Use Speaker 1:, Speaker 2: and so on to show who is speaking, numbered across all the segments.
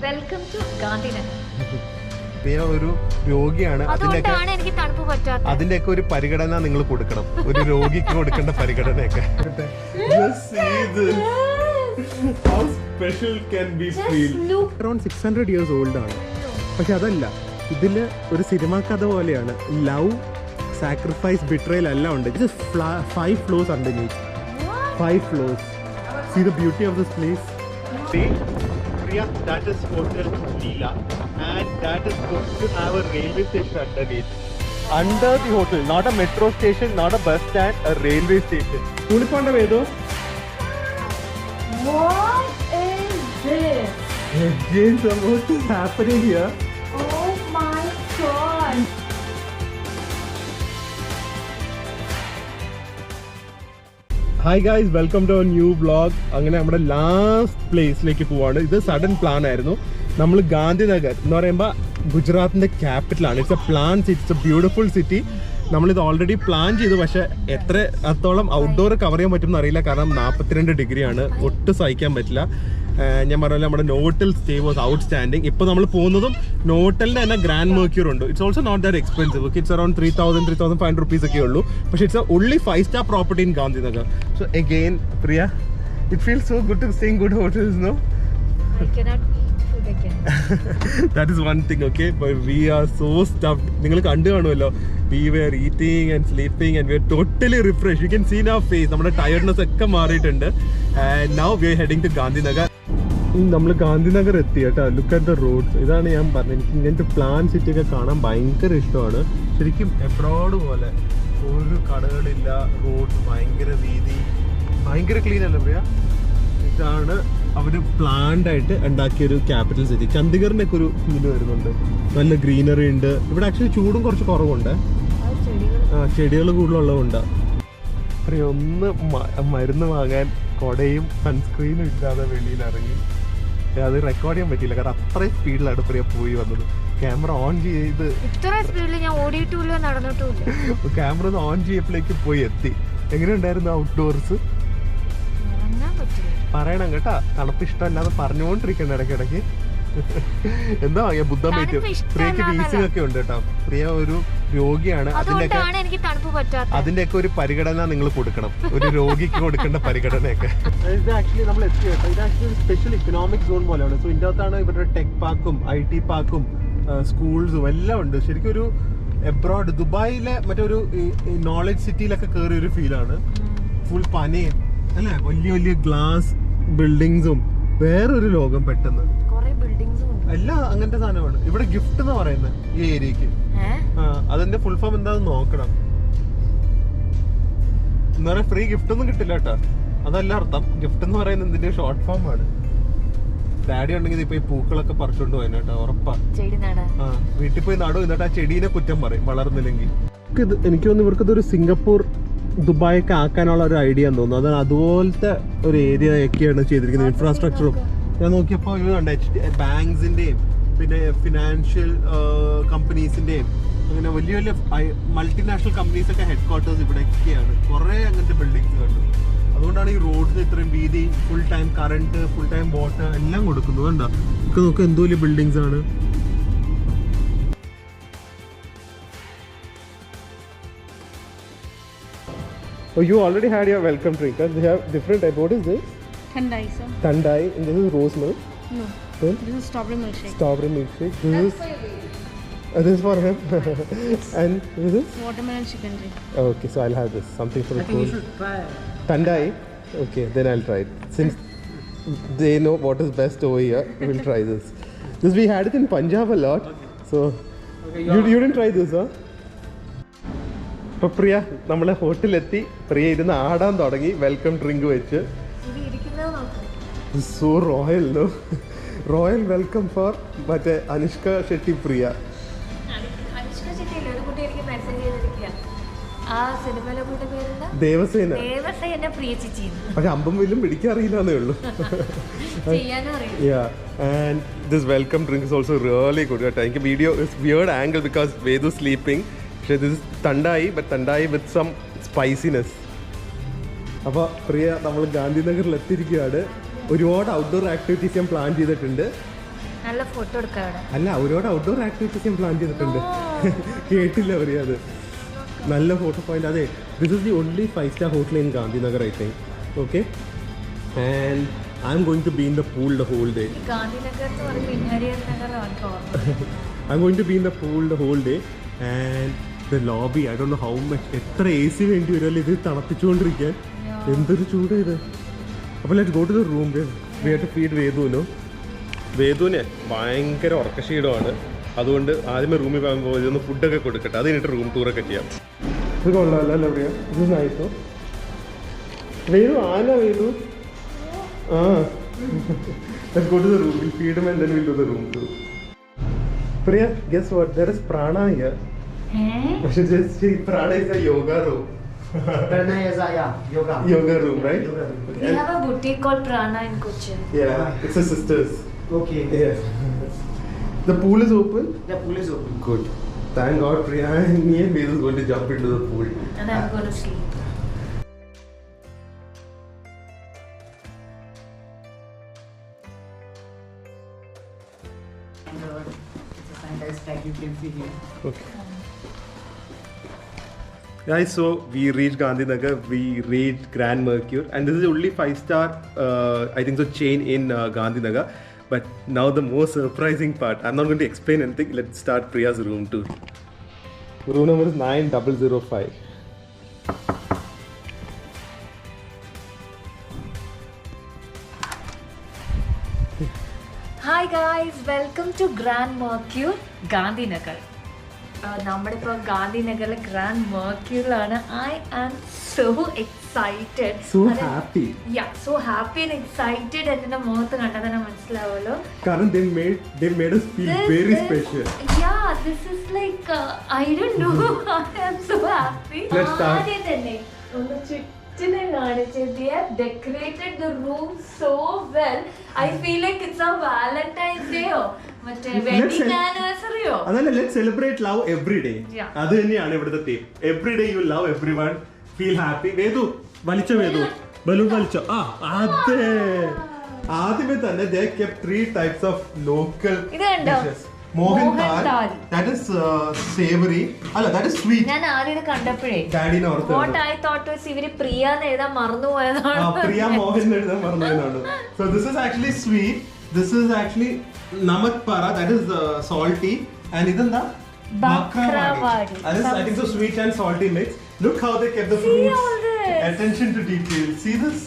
Speaker 1: Welcome to Gandhinagar.
Speaker 2: ഒരു രോഗിയാണ്, അതിന്റെയൊക്കെ ഒരു പരിഗണന നിങ്ങൾ കൊടുക്കണം. ഒരു രോഗിക്ക് കൊടുക്കേണ്ട പരിഗണനയൊക്കെ. അറൗണ്ട് 600 years old ആണ്. പക്ഷെ അതല്ല, ഇതില് ഒരു സിനിമ കഥ പോലെയാണ്. ലവ്, സാക്രിഫൈസ്, ബിട്രയൽ എല്ലാം ഉണ്ട്. ഇത് 5 floors underneath. 5 floors. See the beauty of this place. Priya, that is Hotel Leela, and that is going to have a railway station underneath. Under the hotel, not a metro station, not a bus stand, a railway station. Tulipanda Vedo.
Speaker 1: What is this?
Speaker 2: James, what is happening here?
Speaker 1: Oh my god.
Speaker 2: Hi guys, welcome to our new vlog. അങ്ങനെ നമ്മുടെ last പ്ലേസിലേക്ക് പോവാണ്. ഇത് sudden plan ആയിരുന്നു. നമ്മൾ ഗാന്ധിനഗർ എന്ന് പറയുമ്പോൾ ഗുജറാത്തിൻ്റെ ക്യാപിറ്റലാണ്. It's a plan city, it's a beautiful city. നമ്മളിത് ഓൾറെഡി പ്ലാൻ ചെയ്തു, പക്ഷേ അത്തോളം ഔട്ട്ഡോർ കവർ ചെയ്യാൻ പറ്റുമെന്ന് അറിയില്ല. കാരണം 42 ഡിഗ്രിയാണ്, ഒട്ടും സഹിക്കാൻ പറ്റില്ല. ഞാൻ പറഞ്ഞല്ലോ, നമ്മുടെ നോട്ടൽ സ്റ്റേ വാസ് ഔട്ട്സ്റ്റാൻഡിങ്. ഇപ്പോൾ നമ്മൾ പോകുന്നതും നോട്ടലിൻ്റെ തന്നെ ഗ്രാൻഡ് മെർക്യൂർ ഉണ്ട്. It's also not that expensive. It's around 3,000-3,500 rupees ഒക്കെ ഉള്ളൂ. പക്ഷേ it's only 5-star property in Gandhinagar. So again Priya, it feels so good to stay in good hotels, no?
Speaker 1: I cannot eat food again.
Speaker 2: That is one thing, okay? But we are so stuffed. നിങ്ങൾ കണ്ടു കാണുമല്ലോ, we were eating and sleeping and we are totally refreshed. You can see in our face നമ്മുടെ tiredness ഒക്കെ മാറിയിട്ടുണ്ട്. And now we are heading to Gandhinagar. നമ്മൾ ഗാന്ധിനഗർ എത്തി കേട്ടോ. Look at the roads. ഇതാണ് ഞാൻ പറഞ്ഞത്, എനിക്ക് ഇങ്ങനത്തെ പ്ലാൻ സിറ്റി ഒക്കെ കാണാൻ ഭയങ്കര ഇഷ്ടമാണ്. ശരിക്കും എബ്രോഡ് പോലെ, ഒരു കടകളില്ല, റോഡ് ഭയങ്കര വീതി, ഭയങ്കര ക്ലീൻ അല്ലേ പ്രിയ? ഇതാണ് അവർ പ്ലാൻഡ് ആയിട്ട് ഉണ്ടാക്കിയൊരു ക്യാപിറ്റൽ സിറ്റി. ചണ്ഡീഗറിൻ്റെ ഒക്കെ ഒരു ഫീല് വരുന്നുണ്ട്. നല്ല ഗ്രീനറി ഉണ്ട് ഇവിടെ. ആക്ച്വലി ചൂടും കുറച്ച് കുറവുണ്ട്, ചെടികൾ കൂടുതലുള്ളതുകൊണ്ട്. പ്രിയ ഒന്ന് മരുന്ന് വാങ്ങാൻ കുടയും സൺസ്ക്രീനും ഇല്ലാതെ വെളിയിൽ ഇറങ്ങി. അത് റെക്കോർഡ് ചെയ്യാൻ പറ്റിയില്ല, കാരണം അത്രയും സ്പീഡിലാണ് പ്രിയ പോയി വന്നത്. ക്യാമറ ഓൺ ചെയ്ത് ക്യാമറ ഒന്ന് ഓൺ ചെയ്യപ്പോഴേക്ക് പോയി എത്തി. എങ്ങനെയുണ്ടായിരുന്നു ഔട്ട്ഡോർസ്? പറയണം കേട്ടാ, തണുപ്പ് ഇഷ്ടമല്ലാതെ പറഞ്ഞുകൊണ്ടിരിക്കണ്ട ഇടയ്ക്കിടയ്ക്ക്. എന്താ പറയാ, ബുദ്ധമേറ്റ് പ്രിയക്ക് വീസിംഗ് ഒക്കെ ഉണ്ട് കേട്ടോ. പ്രിയ ഒരു രോഗിയാണ്, അതിന്റെയൊക്കെ ഒരു പരിഗണന നിങ്ങൾ കൊടുക്കണം. ഒരു രോഗിക്ക് കൊടുക്കേണ്ട പരിഗണനയൊക്കെ. ഇത് ആക്ച്വലി നമ്മൾ എത്തി കേട്ടോ. ഇത് ആക്ച്വലി ഒരു സ്പെഷ്യൽ ഇക്കണോമിക് സോൺ പോലെയാണ്. സോ ഇതിൻ്റെ അകത്താണ് ഇവരുടെ ടെക് പാർക്കും IT പാർക്കും സ്കൂൾസും എല്ലാം ഉണ്ട്. ശരിക്കും ഒരു എബ്രോഡ് ദുബായിലെ മറ്റൊരു നോളജ് സിറ്റിയിലൊക്കെ കയറിയ ഒരു ഫീലാണ്. ഫുൾ പനയും അല്ലേ, വലിയ വലിയ ഗ്ലാസ് ബിൽഡിങ്സും, വേറൊരു ലോകം പെട്ടെന്ന്. എല്ലാം അങ്ങനത്തെ സാധനമാണ്. ഇവിടെ ഗിഫ്റ്റ് എന്ന് പറയുന്നത് ഈ ഏരിയക്ക്. അതിന്റെ ഫുൾ ഫോം എന്താണെന്ന് നോക്കണം. എന്താ പറയാ, ഫ്രീ ഗിഫ്റ്റ് ഒന്നും കിട്ടില്ല കേട്ടോ, അതല്ല അർത്ഥം. ഗിഫ്റ്റ് എന്ന് പറയുന്നത് ഇതിന്റെ ഷോർട്ട് ഫോം ആണ്. ഡാഡി ഉണ്ടെങ്കിൽ ഇപ്പൊ ഈ പൂക്കളൊക്കെ പറിച്ചോണ്ട് പോയി കേട്ടോ, ഉറപ്പാ. വീട്ടിൽ പോയി നടും, എന്നിട്ട് ആ ചെടീനെ കുറ്റം പറയും വളർന്നില്ലെങ്കിൽ. എനിക്ക് തോന്നുന്നു ഇവർക്കതൊരു സിംഗപ്പൂർ ദുബായൊക്കെ ആക്കാനുള്ള ഒരു ഐഡിയ എന്ന് തോന്നുന്നു. അത് അതുപോലത്തെ ഒരു ഏരിയ ഒക്കെയാണ് ചെയ്തിരിക്കുന്നത്. ഇൻഫ്രാസ്ട്രക്ചറും ഞാൻ നോക്കിയപ്പോൾ ഇതുണ്ട്, ബാങ്ക്സിന്റെയും പിന്നെ ഫിനാൻഷ്യൽ കമ്പനീസിന്റെയും അങ്ങനെ വലിയ വലിയ മൾട്ടിനാഷണൽ കമ്പനീസ് ഒക്കെ ഹെഡ് ക്വാർട്ടേഴ്സ് ഇവിടെയൊക്കെയാണ്. കുറെ അങ്ങനത്തെ ബിൽഡിങ്സ് കണ്ടു. അതുകൊണ്ടാണ് ഈ റോഡിന് ഇത്രയും വീതി, full time current, full time water എല്ലാം കൊടുക്കുന്നത്. കണ്ടോ, ഒക്കെ നോക്കുക എന്തോ വലിയ ബിൽഡിങ്സ് ആണ്. Oh, you already had your welcome drink. They have different type. What is this?
Speaker 3: Thandai, sir.
Speaker 2: Thandai, and this is rose milk.
Speaker 3: No.
Speaker 2: Then?
Speaker 3: This is strawberry milkshake.
Speaker 2: Strawberry milkshake. This is for him. And this is?
Speaker 3: Watermelon chicken drink.
Speaker 2: Okay, so I'll have this. Something for the
Speaker 4: cool. You should try.
Speaker 2: Thandai? Okay, then I'll try it. Since they know what is best over here, we'll try this. This we had it in Punjab a lot. Okay. So, you didn't try this, huh? അപ്പോൾ പ്രിയ നമ്മളെ ഹോട്ടലെത്തി. പ്രിയ ഇരുന്ന് ആടാൻ തുടങ്ങി welcome drink വെച്ച്. So royal, no? Royal welcome for മറ്റേ അനുഷ്ക ഷെട്ടി പ്രിയ. ദേവസേന. പക്ഷെ അമ്പം വില്ലും പിടിക്കാറിയില്ലെന്നേ ഉള്ളൂ. And this welcome drink is also really good. എനിക്ക് video is weird angle because Vedu sleeping. പക്ഷേ this is Thandai, but Thandai with some spiciness. അപ്പോൾ പ്രിയ നമ്മൾ ഗാന്ധിനഗറിൽ എത്തിയിരിക്കുകയാണ്. ഒരുപാട് ഔട്ട്ഡോർ ആക്ടിവിറ്റീസ് ഞാൻ പ്ലാൻ ചെയ്തിട്ടുണ്ട്.
Speaker 1: നല്ല ഫോട്ടോ എടുക്കാം അവിടെ.
Speaker 2: അല്ല ഒരുപാട് ഔട്ട്ഡോർ ആക്ടിവിറ്റീസ് പ്ലാൻ ചെയ്തിട്ടുണ്ട്. കേട്ടില്ല പറയാ അത്. നല്ല ഫോട്ടോ പോയിന്റ്. അതെ, this is the only 5-star hotel in Gandhinagar, I think. Okay, and I'm going to be in the pool the whole day.
Speaker 1: Gandhinagar എന്ന് പറയുമ്പോൾ ഇന്ദിരാ നഗറാണ് ഓർമ്മ.
Speaker 2: I'm going to be in the pool the whole day, and the lobby, I don't know how much. എത്ര AC വേണ്ടി വരുമല്ലോ ഇത് തണുപ്പിച്ചുകൊണ്ടിരിക്കാൻ. എന്തൊരു ചൂട് ഇത്. അപ്പോൾ let's go to the room. We have to feed വേദുവിന് ഭയങ്കര ഉറക്കക്ഷീണമാണ്. അതുകൊണ്ട് ആദ്യമേ റൂമിൽ പോകുമ്പോൾ ഇതൊന്ന് ഫുഡൊക്കെ കൊടുക്കട്ടെ, അത് കഴിഞ്ഞിട്ട് റൂം ടൂറൊക്കെ ചെയ്യാം. ഇത് കൊള്ളാമല്ലോ അല്ലേ പ്രിയ? ഇത് നൈസോ. വേദു ആന വേദു. ആ, let's go to the room. We'll feed him and then we'll do the room tour. Priya, guess what? There is prana here. Just see, prana is a yoga room.
Speaker 4: Prana is a yoga.
Speaker 2: Yoga room, right?
Speaker 4: Yoga room.
Speaker 1: We have a boutique called Prana in Cochin.
Speaker 2: Yeah, it's a sisters.
Speaker 4: Okay.
Speaker 2: Yes. The pool is open?
Speaker 4: The pool is open.
Speaker 2: Good. Thank God, Priya. Me and Vedu is going to jump into the pool.
Speaker 1: And I'm going to sleep.
Speaker 4: And it's a sanitized pack you can see here.
Speaker 2: Okay. Guys, so we reached Gandhinagar, we reached Grand Mercure, and this is the only 5-star, I think so, chain in Gandhinagar. But now the most surprising part, I'm not going to explain anything, let's start Priya's room tour. Room number is 9005.
Speaker 1: Hi guys, welcome to Grand Mercure, Gandhinagar. നമ്മളിപ്പോൾ ഗാന്ധിനഗറിലെ Grand മെർക്യൂറിലാണ്. I am so excited.
Speaker 2: So happy.
Speaker 1: Yeah, so happy and excited. എൻ്റെ മുഖത്ത് കണ്ടാൽ തന്നെ മനസ്സിലാവുമല്ലോ.
Speaker 2: Karan, they made us feel very special.
Speaker 1: Yeah, this is like I don't know. I am so happy.
Speaker 2: Let's start.
Speaker 1: ആദ്യം തന്നെ ഒന്ന് ചുറ്റിനെ കാണിച്ച് they have decorated the room so well. I feel like it's a Valentine's Day or മറ്റേ wedding anniversary ഓ.
Speaker 2: അതല്ല, let's celebrate love every day.
Speaker 1: Yeah.
Speaker 2: അത് തന്നെയാണ് ഇവിടുത്തെ തീം. Every day you love everyone, feel happy. Vedu വലിച്ചോ, വേദു ബലൂൺ വലിച്ചോ. ആ അതെ, ആദ്യമേ തന്നെ they kept 3 types of local
Speaker 1: ഇത് കണ്ടോ?
Speaker 2: dishes. Mohanthal, that is savory. അല്ല, that is sweet.
Speaker 1: ഞാൻ ആദ്യം ഇത് കണ്ടപ്പോഴേ
Speaker 2: ഡാഡിനെ ഓർത്ത്
Speaker 1: what I thought was ഇവര് പ്രിയാന്ന് എഴുതാൻ മറന്നുപോയതാണ്.
Speaker 2: പ്രിയ മോഹൻ എഴുതാൻ പറഞ്ഞതാണ്. So this is actually sweet. This is actually namak para, that is salty, and ഇതെന്താ
Speaker 1: Bakrawadi.
Speaker 2: That is, I think so, sweet and salty mix. Look how they kept the
Speaker 1: See
Speaker 2: fruits.
Speaker 1: all this.
Speaker 2: Attention to detail. See this?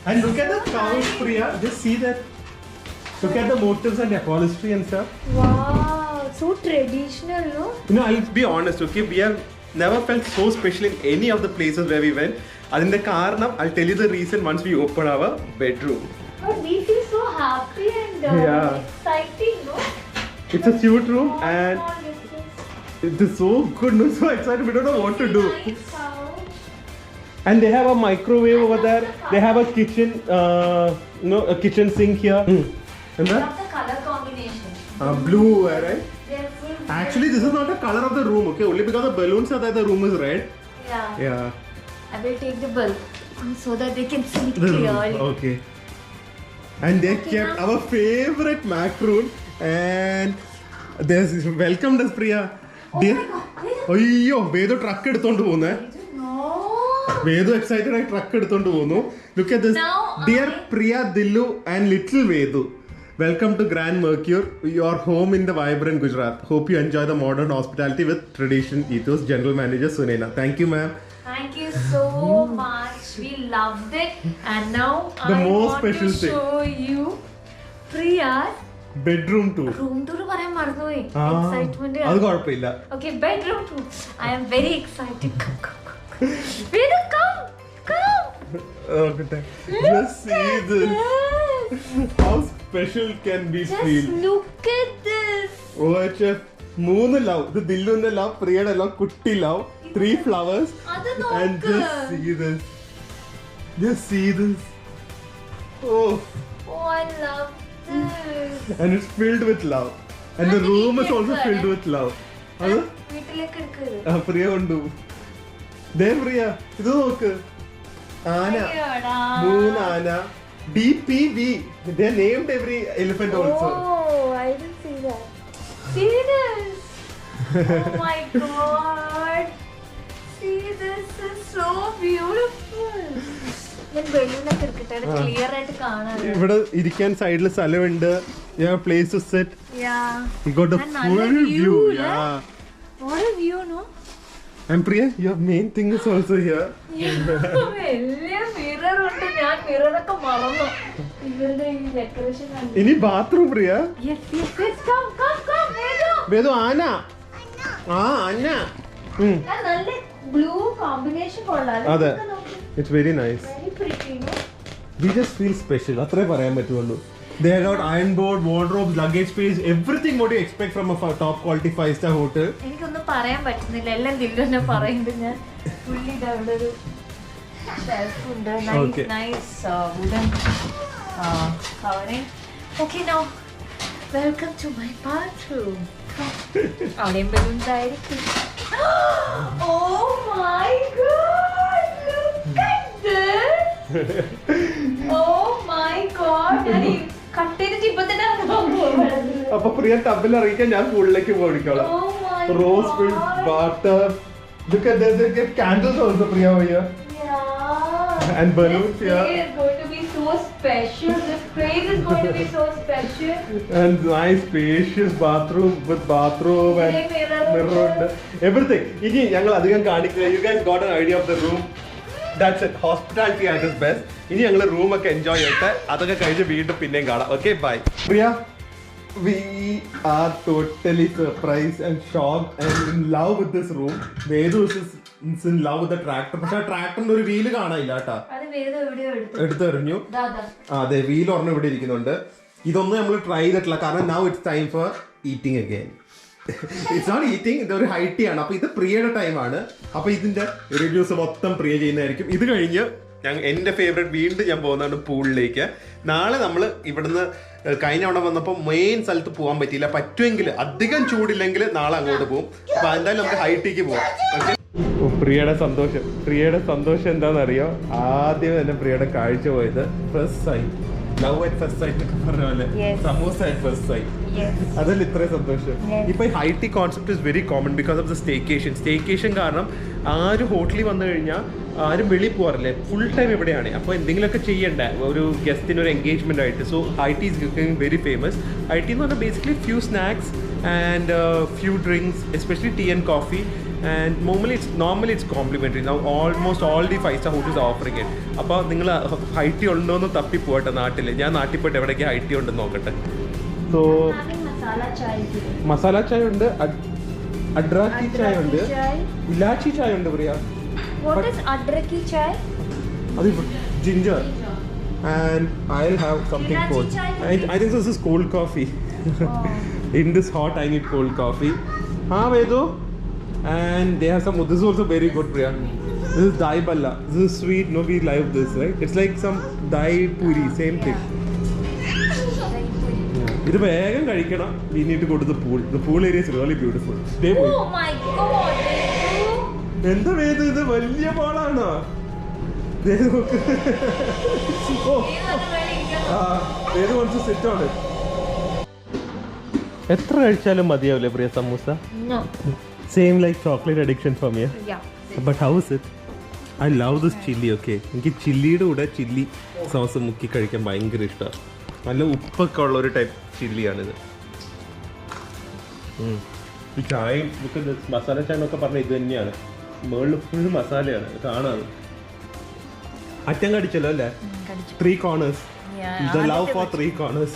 Speaker 2: And look at the cows, Priya. Just see that. Look at the motifs and upholstery and stuff.
Speaker 1: Wow, so traditional, no?
Speaker 2: You know, I'll be honest, okay? We have never felt so special in any of the places where we went. Adinte karanam, I'll tell you the reason once we open our bedroom.
Speaker 1: But we feel so happy and
Speaker 2: Yeah.
Speaker 1: exciting, no?
Speaker 2: It's a cute room and
Speaker 1: Oh, this is
Speaker 2: it is so good. No, so excited. We don't know what to do.
Speaker 1: nice house.
Speaker 2: And they have a microwave over there. They have a kitchen, a kitchen sink here. And
Speaker 1: Love the color combination.
Speaker 2: blue, right?
Speaker 1: They're full.
Speaker 2: Actually, this is not the color of the room, okay? Only because the balloons are there, the room is red.
Speaker 1: Yeah.
Speaker 2: Yeah.
Speaker 1: I will take the bulb so that they can see
Speaker 2: The room.
Speaker 1: clearly.
Speaker 2: Okay. And they kept
Speaker 1: now-
Speaker 2: our favorite macaroon and there's welcomed us, Priya. Dear, അയ്യോ വേദു truck എടുത്തോണ്ട് പോകുന്നേ.
Speaker 1: No.
Speaker 2: വേദു excited ആയി truck എടുത്തോണ്ട് പോകുന്നു. Look at this.
Speaker 1: Now
Speaker 2: Dear Priya, Dillu and little Vedu. Welcome to Grand Mercure, your home in the vibrant Gujarat. Hope you enjoy the modern hospitality with tradition ethos. General Manager Sunena. Thank you, ma'am.
Speaker 1: Thank you so much. We loved it. And now
Speaker 2: The
Speaker 1: I
Speaker 2: most
Speaker 1: want
Speaker 2: special
Speaker 1: to
Speaker 2: thing.
Speaker 1: show you Priya's
Speaker 2: Bedroom tour.
Speaker 1: room tour പറയാൻ മറന്നുപോയി.
Speaker 2: ആ,
Speaker 1: Excitement.
Speaker 2: അത് കുഴപ്പമില്ല.
Speaker 1: Okay, bedroom tour. I am very excited. Come, come, come. Vedu, come, come.
Speaker 2: Just see this.
Speaker 1: Yes.
Speaker 2: How special can we
Speaker 1: Just
Speaker 2: feel?
Speaker 1: look at this.
Speaker 2: OHF 3 love. ഇത് ദില്ലുവിന്റെ love, പ്രിയയുടെ love, കുട്ടി love, 3 flowers.
Speaker 1: അത്
Speaker 2: And
Speaker 1: നോക്ക്.
Speaker 2: just see this. Just see this. Oh.
Speaker 1: Oh, I love this.
Speaker 2: And it's filled with love. And the room is also filled with love. അത്
Speaker 1: വീട്ടിലേക്ക് എടുക്കരുത്.
Speaker 2: പ്രിയ കൊണ്ടു. ദേ പ്രിയ, ഇത് നോക്ക്. ആന.
Speaker 1: അയ്യോടാ.
Speaker 2: 3 ആന. DPV. They named every elephant also.
Speaker 1: Oh, Oh my god. See, this is so beautiful. ഞാൻ വെളിയിലൊക്കെ എടുക്കട്ടെ ക്ലിയർ ആയിട്ട് കാണാൻ.
Speaker 2: ഇവിടെ ഇരിക്കാൻ സൈഡിൽ സ്ഥലമുണ്ട്. Place to sit.
Speaker 1: Yeah.
Speaker 2: You got a full view. Yeah.
Speaker 1: What a view, no?
Speaker 2: And Priya, your main thing is also here.
Speaker 1: വലിയ mirror ഉണ്ട്. ഞാൻ മിററൊക്കെ മറന്നു. ഇവരുടെ ഈ ഡെക്കറേഷൻ കണ്ടു.
Speaker 2: ഇനി ബാത്റൂം പ്രിയ.
Speaker 1: Yes. Come.
Speaker 2: വേദു ആന. ആന.
Speaker 1: നല്ല ബ്ലൂ കോമ്പിനേഷൻ കൊള്ളാം.
Speaker 2: അതെ. It's very nice.
Speaker 1: Very pretty, no?
Speaker 2: We just feel special. അത്രേ പറയാൻ പറ്റുള്ളൂ. They have got iron board, wardrobes, luggage space, everything what you expect from a top quality 5-star hotel.
Speaker 1: എനിക്കൊന്നും പറയാൻ പറ്റുന്നില്ല. എല്ലാം ദില്ലുന്നെ പറയുന്നുണ്ട്. ഞാൻ പുള്ളി അവിടെ ഒരു ഷെൽഫ് ഉണ്ട്. Nice wooden covering. Okay now welcome to my bathroom. അവിടെയും ബലൂൺസ് ആയിരിക്കും. Oh my god, look at this. Oh my god. ഞാൻ കട്ട് ചെയ്തിട്ട് ഇപ്പൊ തന്നെ
Speaker 2: അപ്പൊ പ്രിയ ടബിൽ അറിയിക്കാൻ ഞാൻ പൂളിലേക്ക് പോയിക്കോളാം. Rose filled bathtub. Look at this. They get candles also, Priya, over here.
Speaker 1: Yeah.
Speaker 2: And balloons here.
Speaker 1: This day is going to be so special. This place is going to be so special.
Speaker 2: And nice spacious bathroom with bathroom and mirror and everything. ഇനി ഞങ്ങൾ അധികം കാണിക്കില്ല. You guys got an idea of the room. That's it. Hospitality at its best. ഇനി ഞങ്ങൾ room ഒക്കെ enjoy ചെയ്തിട്ട് അതൊക്കെ കഴിഞ്ഞ് വീണ്ടും പിന്നെയും കാണാം. Okay bye. Priya, we are totally surprised and shocked and in love with this room. Vedu is in love with the tractor. പക്ഷെ ആ ട്രാക്ടറിന്റെ ഒരു വീല് കാണാനില്ല കേട്ടാ. എടുത്തെറിഞ്ഞു. അതെ, വീൽ ഒരെണ്ണം ഇവിടെ ഇരിക്കുന്നുണ്ട്. ഇതൊന്നും നമ്മൾ ട്രൈ ചെയ്തിട്ടില്ല കാരണം now it's time for eating again. It's not eating, ഇതൊരു ഹൈറ്റി ആണ്. അപ്പൊ ഇത് പ്രിയയുടെ ടൈമാണ്. അപ്പൊ ഇതിന്റെ റിവ്യൂസ് മൊത്തം പ്രിയ ചെയ്യുന്നതായിരിക്കും. ഇത് കഴിഞ്ഞ് എന്റെ ഫേവറേറ്റ് വീണ്ടും ഞാൻ പോകുന്നതാണ് പൂളിലേക്ക്. നാളെ നമ്മൾ ഇവിടുന്ന് കഴിഞ്ഞ തവണ വന്നപ്പോൾ മെയിൻ സ്ഥലത്ത് പോകാൻ പറ്റിയില്ല. പറ്റുമെങ്കിൽ അധികം ചൂടില്ലെങ്കിൽ നാളെ അങ്ങോട്ട് പോകും. അപ്പൊ എന്തായാലും നമുക്ക് ഹൈറ്റിക്ക് പോവാം. പ്രിയയുടെ സന്തോഷം എന്താണെന്നറിയോ? ആദ്യം തന്നെ പ്രിയയുടെ കാഴ്ച പോയത് first sight, love at first sight എന്നൊക്കെ പറഞ്ഞ പോലെ സമൂസ അറ്റ് ഫസ്റ്റ് സൈറ്റ്. അതല്ല ഇത്രയും സന്തോഷം. ഇപ്പൊ Haiti concept is very common because of the staycation കാരണം ആരും ഹോട്ടലിൽ വന്നു കഴിഞ്ഞാൽ ആരും വെളിയിൽ പോകാറില്ലേ, ഫുൾ ടൈം ഇവിടെയാണ്. അപ്പോൾ എന്തെങ്കിലുമൊക്കെ ചെയ്യണ്ട ഒരു ഗസ്റ്റിന് ഒരു എൻഗേജ്മെന്റ് ആയിട്ട്. So high tea is becoming very famous. High tea എന്ന് പറഞ്ഞാൽ basically few snacks and few drinks, especially tea and coffee. And normally it's complimentary. Now almost all the 5-star hotels are offering it. അപ്പോൾ നിങ്ങൾ Haiti ഉണ്ടോന്ന് തപ്പി പോകട്ടെ നാട്ടിൽ. ഞാൻ നാട്ടിൽ പോയിട്ട് എവിടേക്ക് ഹൈറ്റി ഉണ്ടെന്ന് നോക്കട്ടെ. സോ മസാല ചായ ഉണ്ട്, അഡ്രാക്കി ചായ ഉണ്ട്, ഇലാച്ചി ചായ ഉണ്ട്. പ്രിയ, അത് ginger. And I'll have something cold. I think this is cold coffee. In this hot I need cold coffee. Vedu. And they have some. This is also very good, Priya. This is dai balla. This is sweet. No, we like this, right? It's like some dai puri, same thing. ഇത് വേഗം കഴിക്കണം. We need to go to the pool. The pool area is really beautiful.
Speaker 1: Oh my god.
Speaker 2: എന്താ വേദു ഇത് വലിയ പാളാണോ? വേദു wants to sit on it. എത്ര കഴിച്ചാലും മതിയാവില്ലേ പ്രിയ samosa?
Speaker 1: No.
Speaker 2: Same like chocolate addiction for me.
Speaker 1: Yeah.
Speaker 2: But how is it? I love this chili, okay? എനിക്ക് ചില്ലിയുടെ കൂടെ chilli sauce മുക്കി കഴിക്കാൻ ഭയങ്കര ഇഷ്ടമാണ്. നല്ല ഉപ്പൊക്കെ ഉള്ള ഒരു ടൈപ്പ് ചില്ലിയാണിത്. ഈ ചായയും മസാല ചായ എന്നൊക്കെ പറഞ്ഞാൽ ഇത് തന്നെയാണ്. മുകളിൽ ഫുൾ മസാലയാണ് കാണാറ്. അറ്റം കടിച്ചല്ലോ അല്ലേ? 3 corners. The love for 3 corners.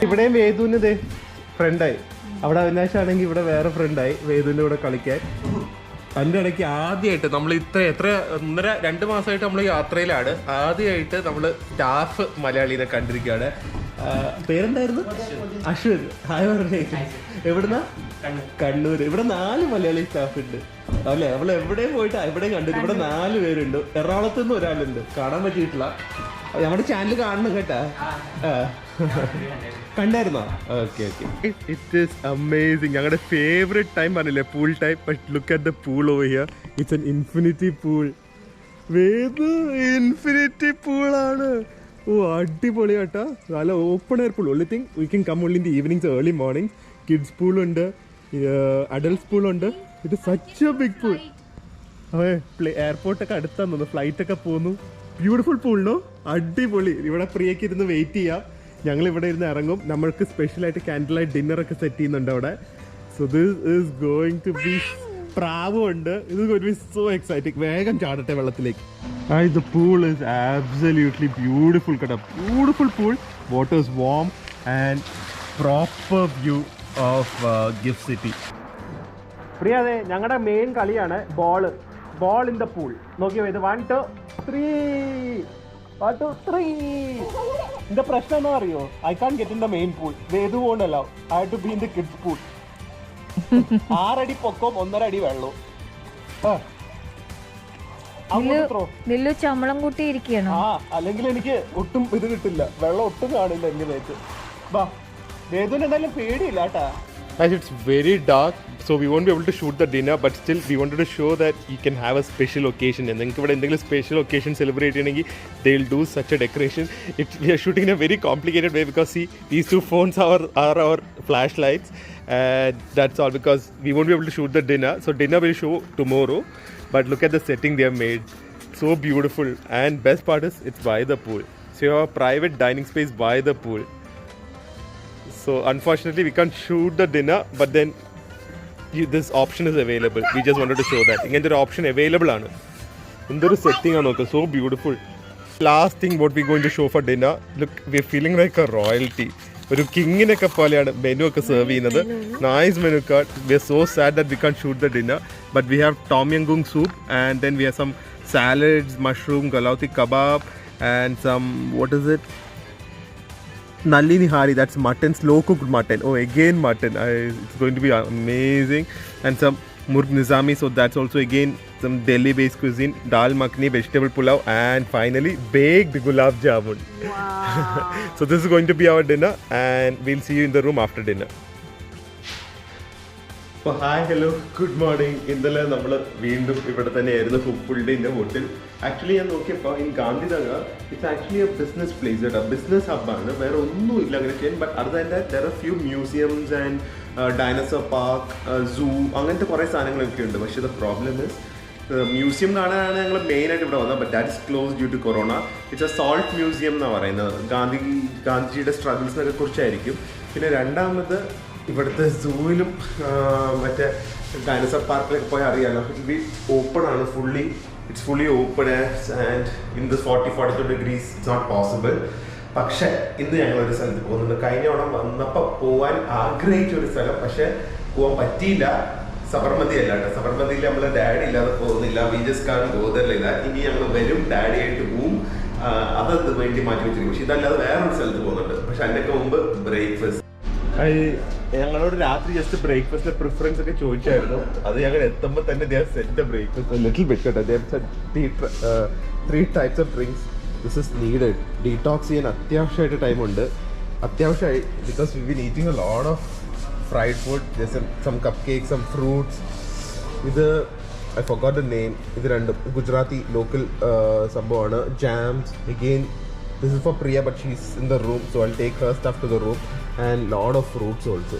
Speaker 2: ഇവിടെയും വേദുവിന് ഫ്രണ്ടായി. അവിടെ അവിനാശാണെങ്കിൽ ഇവിടെ വേറെ ഫ്രണ്ടായി വേദുവിൻ്റെ കൂടെ കളിക്കാൻ. അതിൻ്റെ ഇടയ്ക്ക് ആദ്യമായിട്ട് നമ്മൾ എത്ര 1.5-2 മാസമായിട്ട് നമ്മൾ യാത്രയിലാണ്. ആദ്യമായിട്ട് നമ്മൾ സ്റ്റാഫ് മലയാളീനെ കണ്ടിരിക്കുകയാണ്. പേരെന്തായിരുന്നു? അശ്വൻ. ഹായ് പറഞ്ഞേ. എവിടുന്ന? കണ്ണൂർ. ഇവിടെ 4 മലയാളി സ്റ്റാഫ് ഉണ്ട് അല്ലേ? നമ്മൾ എവിടെയും പോയിട്ട് എവിടെയും കണ്ടില്ല. ഇവിടെ 4 പേരുണ്ട്. എറണാകുളത്ത് നിന്ന് ഒരാളുണ്ട്. കാണാൻ പറ്റിയിട്ടില്ല. ഞങ്ങളുടെ ചാനൽ കാണണം കേട്ടാ. കണ്ടായിരുന്നോ? ഓക്കെ. It is amazing. ഞങ്ങളുടെ ഫേവറേറ്റ് ടൈം പറഞ്ഞില്ലേ pool time. But look at the pool over here. It's an infinity pool. Vedu infinity പൂളാണ്. ഓ അടിപൊളി കേട്ടോ. നല്ല open air pool. Only thing we can come only in the evenings early morning. Kids പൂളുണ്ട്. Adults പൂളുണ്ട്. ഇത് such A big pool. അതെ, എയർപോർട്ടൊക്കെ അടുത്താന്ന് തോന്നുന്നു, ഫ്ലൈറ്റൊക്കെ പോകുന്നു. ബ്യൂട്ടിഫുൾ പൂളിനോ, അടിപൊളി. ഇവിടെ പ്രിയക്ക് ഇരുന്ന് വെയിറ്റ് ചെയ്യാം, ഞങ്ങൾ ഇവിടെ ഇരുന്ന് ഇറങ്ങും. നമ്മൾക്ക് സ്പെഷ്യലായിട്ട് ക്യാൻഡിൽ ലൈറ്റ് ഡിന്നറൊക്കെ സെറ്റ് ചെയ്യുന്നുണ്ട് അവിടെ. So this is going to be പ്രാവുണ്ട്. ഇത് going to be so exciting. വേഗം ചാടട്ടെ വെള്ളത്തിലേക്ക്. The pool is absolutely beautiful കേട്ടോ. Beautiful pool, water is warm and proper view of GIFT City. Priya, അതെ ഞങ്ങളുടെ മെയിൻ കളിയാണ് ബോൾ ഇൻ ദ പൂൾ. നോക്കിയോ, ഇത് 1 2 3 1 2 3. ഇതിന്റെ പ്രശ്നം എന്താ അറിയോ? I can get in the main pool. ഇത് പോകണ്ടല്ലോ, I have to be in the kids pool. 6 അടി പൊക്കവും 1.5 അടി വെള്ളവും.
Speaker 1: നില്ലു ചമ്മളം കൂട്ടിയിരിക്കണോ?
Speaker 2: അല്ലെങ്കിൽ എനിക്ക് ഒട്ടും ഇത് കിട്ടില്ല, വെള്ളം ഒട്ടും കാണില്ല എന്റെ മേത്ത്. വേദന എന്തായാലും പേടിയില്ല കേട്ടാ. As it's very dark, so we won't be able to shoot the dinner, but still we wanted to show that you can have a special occasion. And നിങ്ങൾക്ക് ഇവിടെ എന്തെങ്കിലും സ്പെഷ്യൽ ഒക്കേഷൻ സെലിബ്രേറ്റ് ചെയ്യണമെങ്കിൽ they'll do such a decoration. We are shooting in a very complicated way because see, these 2 phones are our flashlights. That's all, because we won't be able to shoot the dinner. So dinner will show tomorrow. But look at the setting they have made. So beautiful. And best part is it's by the pool. So you have a private dining space by the pool. So unfortunately we can't shoot the dinner, but then this option is available. We just wanted to show that. Ingante oru option available aanu. Indoru setting aanu nokku, so beautiful. Last thing what we going to show for dinner. Look, we're feeling like a royalty. ഒരു കിങ്ങിനൊക്കെ പോലെയാണ് menu ഒക്കെ serve ചെയ്യുന്നത്. Nice menu card. We are so sad that we can shoot the dinner, but we have tom yum goong soup and then we have some salads, mushroom galouti kebab and some what is it, Nalli Nihari, that's mutton, slow cooked mutton. Oh, again mutton. It's going to be amazing. And some Murg Nizami, so that's also again some Delhi based cuisine. Dal makhni, vegetable pulao, and finally baked gulab jamun. Wow. So this is going to be our dinner, and we'll see you in the room after dinner. അപ്പോൾ hi, hello, good morning. ഇന്നലെ നമ്മൾ വീണ്ടും ഇവിടെ തന്നെയായിരുന്നു full day in the hotel. Actually ഞാൻ നോക്കിയപ്പോൾ in Gandhinagar it's actually a business place കേട്ടോ, business ഹബ്ബാണ്, വേറെ ഒന്നുമില്ല അങ്ങനെ ചെയ്യാൻ. ബട്ട് അത് തന്നെ there are few museums and dinosaur park, zoo, അങ്ങനത്തെ കുറേ സാധനങ്ങളൊക്കെ ഉണ്ട്. പക്ഷേ ദ പ്രോബ്ലം ഇസ് മ്യൂസിയം കാണാനാണ് ഞങ്ങൾ മെയിനായിട്ട് ഇവിടെ വന്നത്, but that is close due to corona. It's a salt museum എന്നാണ് പറയുന്നത്. ഗാന്ധിജിയുടെ സ്ട്രഗിൾസിനൊക്കെ കുറിച്ചായിരിക്കും. പിന്നെ രണ്ടാമത് ഇവിടുത്തെ സൂവിലും മറ്റേ ഡൈനോസർ പാർക്കിലൊക്കെ പോയി അറിയാമല്ലോ, ഇറ്റ് ബി ഓപ്പൺ ആണ് fully. It's fully open and in this 40-42 degrees it's not possible. പക്ഷേ ഇന്ന് ഞങ്ങളൊരു സ്ഥലത്ത് പോകുന്നുണ്ട്. കഴിഞ്ഞ തവണ വന്നപ്പോൾ പോകാൻ ആഗ്രഹിച്ച ഒരു സ്ഥലം, പക്ഷേ പോകാൻ പറ്റിയില്ല. സബർമതി അല്ല കേട്ടോ, സബർമതിയിൽ നമ്മൾ ഡാഡി ഇല്ലാതെ പോകുന്നില്ല. We just can go there like that. ഇനി ഞങ്ങൾ വരും, ഡാഡി ആയിട്ട് പോവും, അത് വേണ്ടി മാറ്റി വെച്ചിരിക്കും. പക്ഷെ ഇതല്ലാതെ വേറൊരു സ്ഥലത്ത് പോകുന്നുണ്ട്. പക്ഷെ അതിനൊക്കെ മുമ്പ് ബ്രേക്ക്ഫാസ്റ്റ്, ഞങ്ങളോട് രാത്രി ജസ്റ്റ് ബ്രേക്ക്ഫാസ്റ്റിന്റെ പ്രിഫറൻസ് ഒക്കെ ചോദിച്ചായിരുന്നു. അത് ഞങ്ങൾ എത്തുമ്പോൾ തന്നെ they have set the breakfast little bit കേട്ടോ. They have set 3 types of drinks. This is needed. Detox ചെയ്യാൻ അത്യാവശ്യമായിട്ട് ടൈമുണ്ട്, അത്യാവശ്യമായി, because we been eating a lot of fried food, some cupcake, some fruits. ഇത് I forgot the name. ഇത് രണ്ടും Gujarati local സംഭവമാണ്. Jams again. This is for Priya, but she's in the room, so I'll take her stuff to the room, and lot of fruits also.